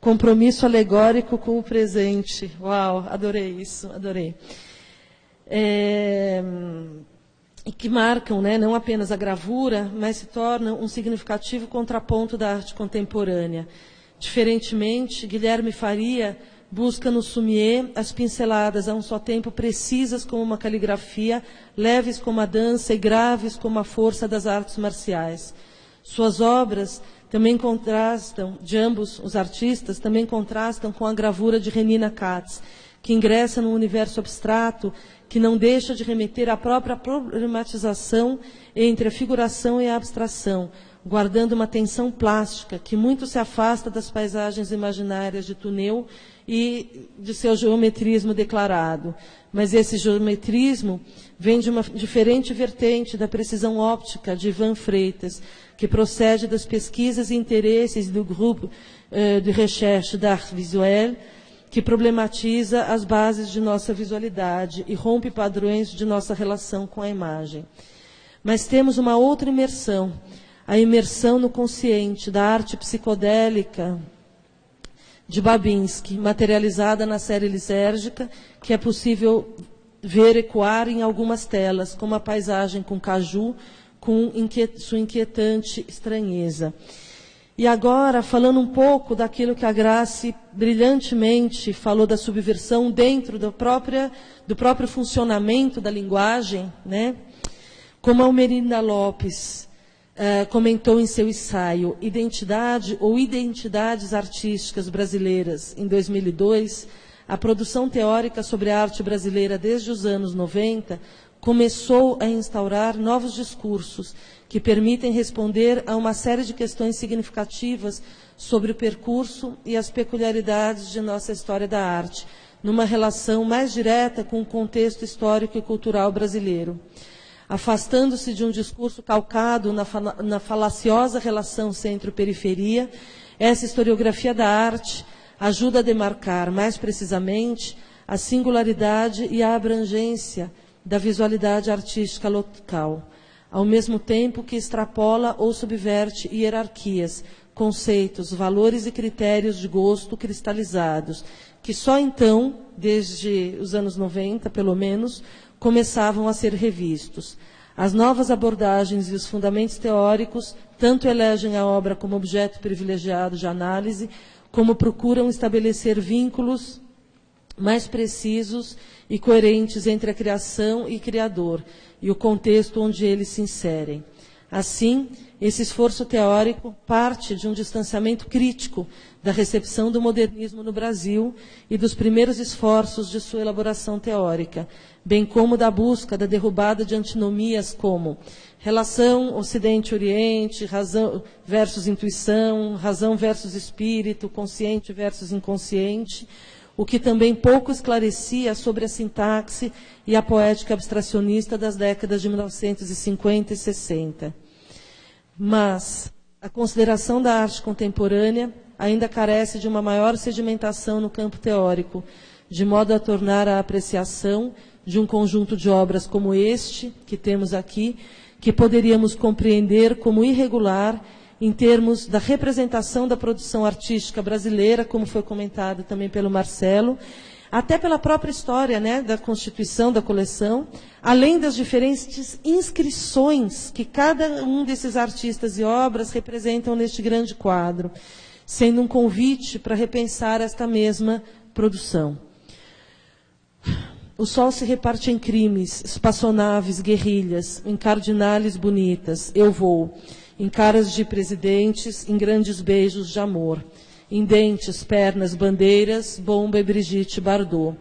Compromisso alegórico com o presente. Uau, adorei isso, adorei. E que marcam, né, não apenas a gravura, mas se tornam um significativo contraponto da arte contemporânea. Diferentemente, Guilherme Faria busca no Sumier as pinceladas a um só tempo precisas como uma caligrafia, leves como a dança e graves como a força das artes marciais. Suas obras também contrastam, de ambos os artistas, também contrastam com a gravura de Renina Katz, que ingressa num universo abstrato que não deixa de remeter à própria problematização entre a figuração e a abstração, guardando uma tensão plástica que muito se afasta das paisagens imaginárias de Tuneu e de seu geometrismo declarado. Mas esse geometrismo vem de uma diferente vertente da precisão óptica de Ivan Freitas, que procede das pesquisas e interesses do grupo de recherche d'art visuel, que problematiza as bases de nossa visualidade e rompe padrões de nossa relação com a imagem. Mas temos uma outra imersão, a imersão no consciente da arte psicodélica de Babinski, materializada na série lisérgica, que é possível ver ecoar em algumas telas, como a paisagem com caju, com sua inquietante estranheza. E agora, falando um pouco daquilo que a Grace brilhantemente falou da subversão dentro do próprio funcionamento da linguagem, né? Como a Almerinda Lopes comentou em seu ensaio Identidade ou Identidades Artísticas Brasileiras, em 2002, a produção teórica sobre a arte brasileira desde os anos 90 começou a instaurar novos discursos que permitem responder a uma série de questões significativas sobre o percurso e as peculiaridades de nossa história da arte, numa relação mais direta com o contexto histórico e cultural brasileiro. Afastando-se de um discurso calcado na falaciosa relação centro-periferia, essa historiografia da arte ajuda a demarcar, mais precisamente, a singularidade e a abrangência da visualidade artística local, ao mesmo tempo que extrapola ou subverte hierarquias, conceitos, valores e critérios de gosto cristalizados, que só então, desde os anos 90, pelo menos, começavam a ser revistos. As novas abordagens e os fundamentos teóricos tanto elegem a obra como objeto privilegiado de análise, como procuram estabelecer vínculos mais precisos e coerentes entre a criação e criador e o contexto onde eles se inserem. Assim, esse esforço teórico parte de um distanciamento crítico da recepção do modernismo no Brasil e dos primeiros esforços de sua elaboração teórica, bem como da busca da derrubada de antinomias como relação Ocidente-Oriente, razão versus intuição, razão versus espírito, consciente versus inconsciente, o que também pouco esclarecia sobre a sintaxe e a poética abstracionista das décadas de 1950 e 60. Mas a consideração da arte contemporânea ainda carece de uma maior sedimentação no campo teórico, de modo a tornar a apreciação de um conjunto de obras como este, que temos aqui, que poderíamos compreender como irregular em termos da representação da produção artística brasileira, como foi comentado também pelo Marcelo, até pela própria história, né, da constituição da coleção, além das diferentes inscrições que cada um desses artistas e obras representam neste grande quadro, sendo um convite para repensar esta mesma produção. O sol se reparte em crimes, espaçonaves, guerrilhas, em cardinales bonitas, eu vou, em caras de presidentes, em grandes beijos de amor, em dentes, pernas, bandeiras, Bomba e Brigitte Bardot.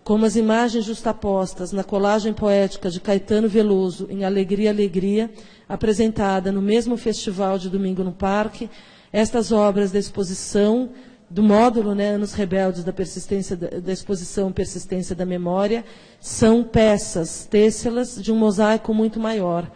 Como as imagens justapostas na colagem poética de Caetano Veloso, em Alegria, Alegria, apresentada no mesmo festival de domingo no Parque, estas obras da exposição, do módulo, né, Anos Rebeldes da exposição Persistência da Memória, são peças, têxtilas de um mosaico muito maior,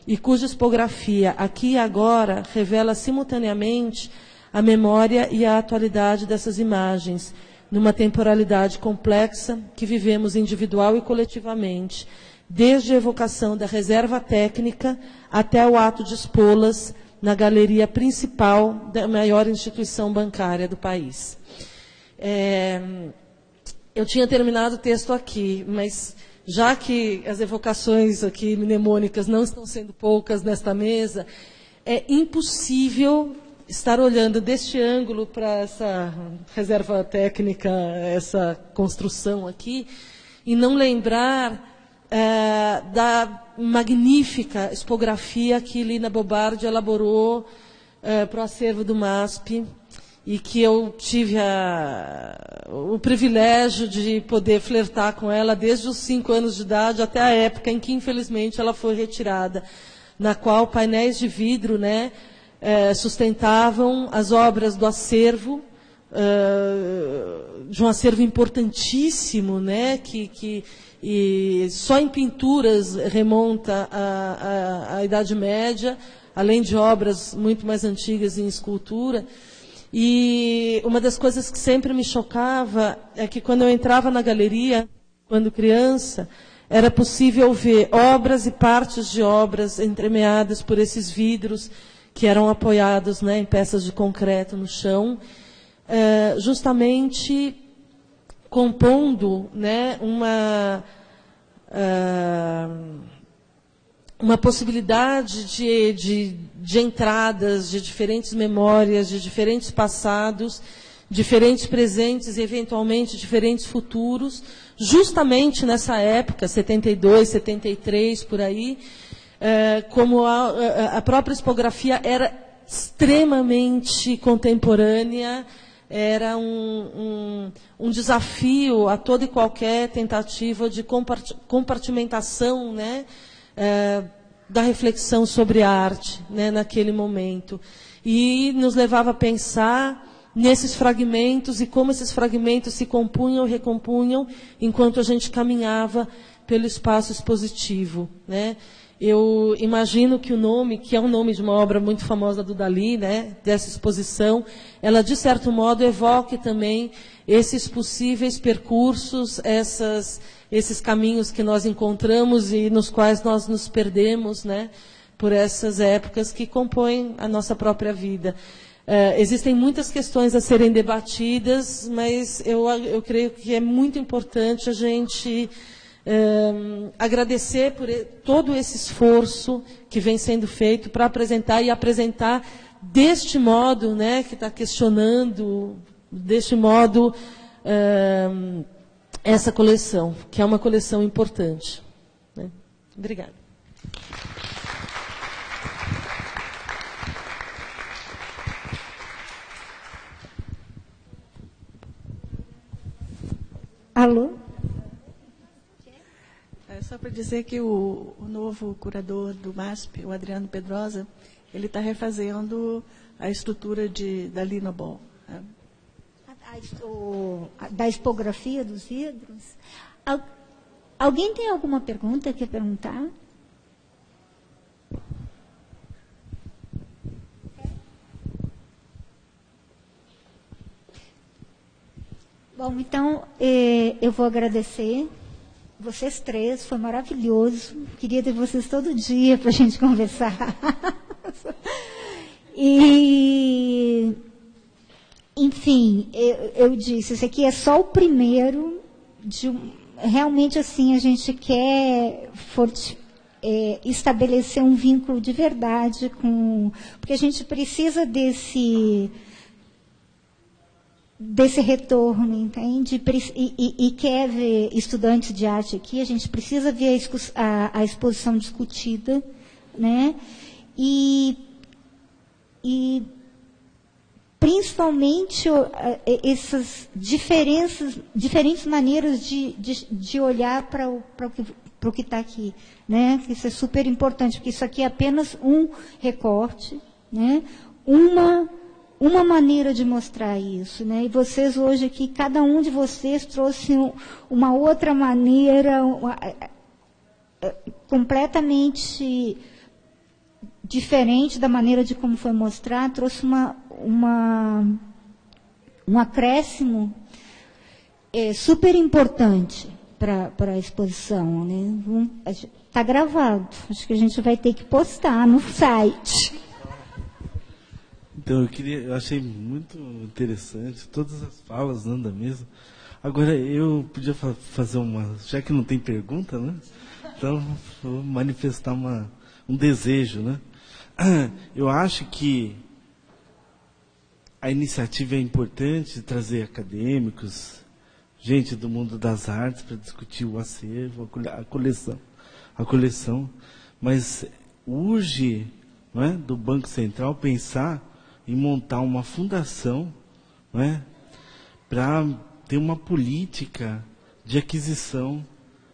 e cuja expografia, aqui e agora, revela simultaneamente a memória e a atualidade dessas imagens, numa temporalidade complexa que vivemos individual e coletivamente, desde a evocação da reserva técnica até o ato de expô-las na galeria principal da maior instituição bancária do país. Eu tinha terminado o texto aqui, mas já que as evocações aqui mnemônicas não estão sendo poucas nesta mesa, é impossível estar olhando deste ângulo para essa reserva técnica, essa construção aqui, e não lembrar da magnífica expografia que Lina Bobardi elaborou para o acervo do MASP, e que eu tive o privilégio de poder flertar com ela desde os 5 anos de idade até a época em que, infelizmente, ela foi retirada, na qual painéis de vidro, né, sustentavam as obras do acervo, de um acervo importantíssimo, né, e só em pinturas remonta à Idade Média, além de obras muito mais antigas em escultura. E uma das coisas que sempre me chocava é que quando eu entrava na galeria, quando criança, era possível ver obras e partes de obras entremeadas por esses vidros que eram apoiados, né, em peças de concreto no chão, justamente compondo, né, uma possibilidade de entradas, de diferentes memórias, de diferentes passados, diferentes presentes e, eventualmente, diferentes futuros, justamente nessa época, 72, 73, por aí, como a própria expografia era extremamente contemporânea, era um desafio a toda e qualquer tentativa de compartimentação, né, da reflexão sobre a arte, né, naquele momento. E nos levava a pensar nesses fragmentos e como esses fragmentos se compunham e recompunham enquanto a gente caminhava pelo espaço expositivo, né. Eu imagino que o nome, que é o nome de uma obra muito famosa do Dalí, né, dessa exposição, ela, de certo modo, evoque também esses possíveis percursos, esses caminhos que nós encontramos e nos quais nós nos perdemos, né, por essas épocas que compõem a nossa própria vida. Existem muitas questões a serem debatidas, mas eu creio que é muito importante a gente agradecer por todo esse esforço que vem sendo feito para apresentar deste modo, né, que está questionando, deste modo, essa coleção, que é uma coleção importante, né? Obrigada. Alô? Só para dizer que o novo curador do MASP, o Adriano Pedrosa, ele está refazendo a estrutura da Linobol. Né? Da expografia dos vidros. Alguém tem alguma pergunta que quer perguntar? Bom, então, eu vou agradecer vocês três, foi maravilhoso. Queria ter vocês todo dia para a gente conversar. E, enfim, eu disse, esse aqui é só o primeiro de realmente assim a gente quer estabelecer um vínculo de verdade com, porque a gente precisa desse retorno, entende? E quer ver estudantes de arte aqui, a gente precisa ver a exposição discutida, né? E principalmente essas diferentes maneiras de olhar para o que está aqui, né? Isso é super importante, porque isso aqui é apenas um recorte, né? Uma maneira de mostrar isso, né? E vocês hoje aqui, cada um de vocês trouxe uma outra maneira completamente diferente da maneira de como foi mostrado, trouxe um acréscimo super importante para a exposição, né? Está gravado, acho que a gente vai ter que postar no site. Então, eu achei muito interessante todas as falas, né, da mesa. Agora, eu podia fazer já que não tem pergunta, né? Então, vou manifestar um desejo, né? Eu acho que a iniciativa é importante de trazer acadêmicos, gente do mundo das artes para discutir o acervo, a coleção, mas urge, não é, do Banco Central pensar em montar uma fundação, não é, para ter uma política de aquisição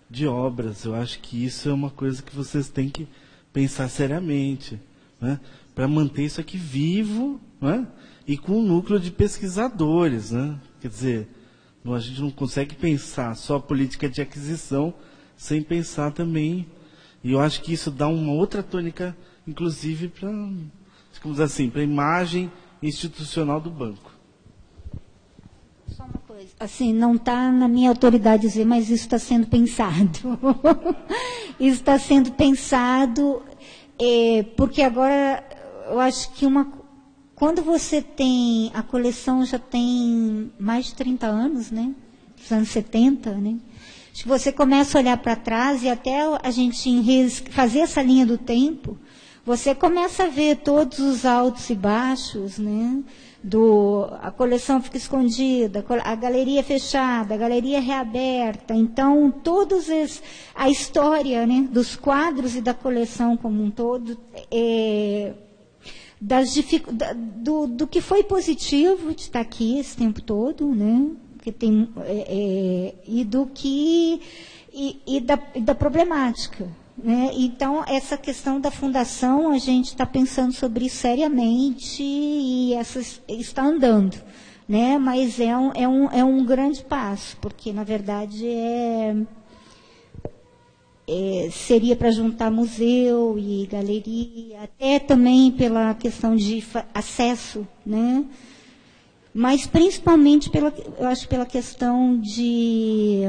de obras. Eu acho que isso é uma coisa que vocês têm que pensar seriamente, né, para manter isso aqui vivo, né, e com um núcleo de pesquisadores, né? Quer dizer, a gente não consegue pensar só a política de aquisição sem pensar também, e eu acho que isso dá uma outra tônica, inclusive, para, digamos assim, para a imagem institucional do banco. Só uma coisa, assim, não está na minha autoridade dizer, mas isso está sendo pensado. Isso está sendo pensado, porque agora eu acho que quando você tem, a coleção já tem mais de 30 anos, né? Dos anos 70, né? Acho que você começa a olhar para trás e até a gente fazer essa linha do tempo, você começa a ver todos os altos e baixos, né? A coleção fica escondida, a galeria fechada, a galeria reaberta. Então, a história, né, dos quadros e da coleção como um todo, do que foi positivo de estar aqui esse tempo todo, né? Que tem, e da problemática, né? Então, essa questão da fundação, a gente está pensando sobre isso seriamente e está andando, né? Mas é um grande passo, porque, na verdade, seria para juntar museu e galeria, até também pela questão de acesso, né? Mas principalmente eu acho pela questão de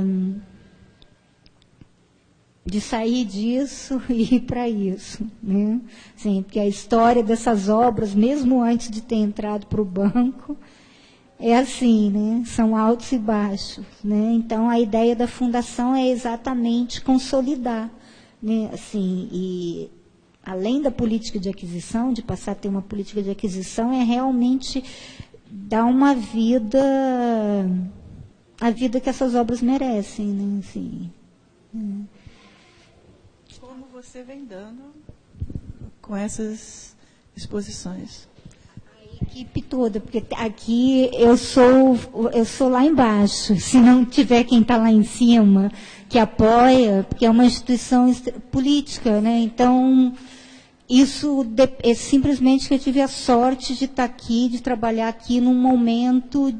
sair disso e ir para isso, né? Sim, porque a história dessas obras, mesmo antes de ter entrado para o banco, é assim, né? São altos e baixos, né? Então, a ideia da fundação é exatamente consolidar, né? Assim, e além da política de aquisição, de passar a ter uma política de aquisição, é realmente dar uma vida, a vida que essas obras merecem, né? Assim, Como você vem dando com essas exposições? Equipe toda, porque aqui eu sou lá embaixo. Se não tiver quem está lá em cima que apoia, porque é uma instituição política, né? Então, isso é simplesmente que eu tive a sorte de estar aqui, de trabalhar aqui num momento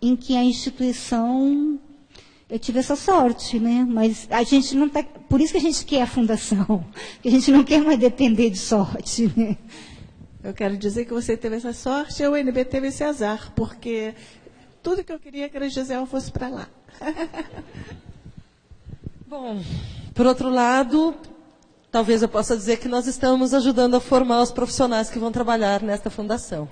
em que a instituição, eu tive essa sorte, né? Mas a gente não está, por isso que a gente quer a fundação, que a gente não quer mais depender de sorte, né? Eu quero dizer que você teve essa sorte e a UNB teve esse azar, porque tudo que eu queria que a Gisela fosse para lá. Bom, por outro lado, talvez eu possa dizer que nós estamos ajudando a formar os profissionais que vão trabalhar nesta fundação.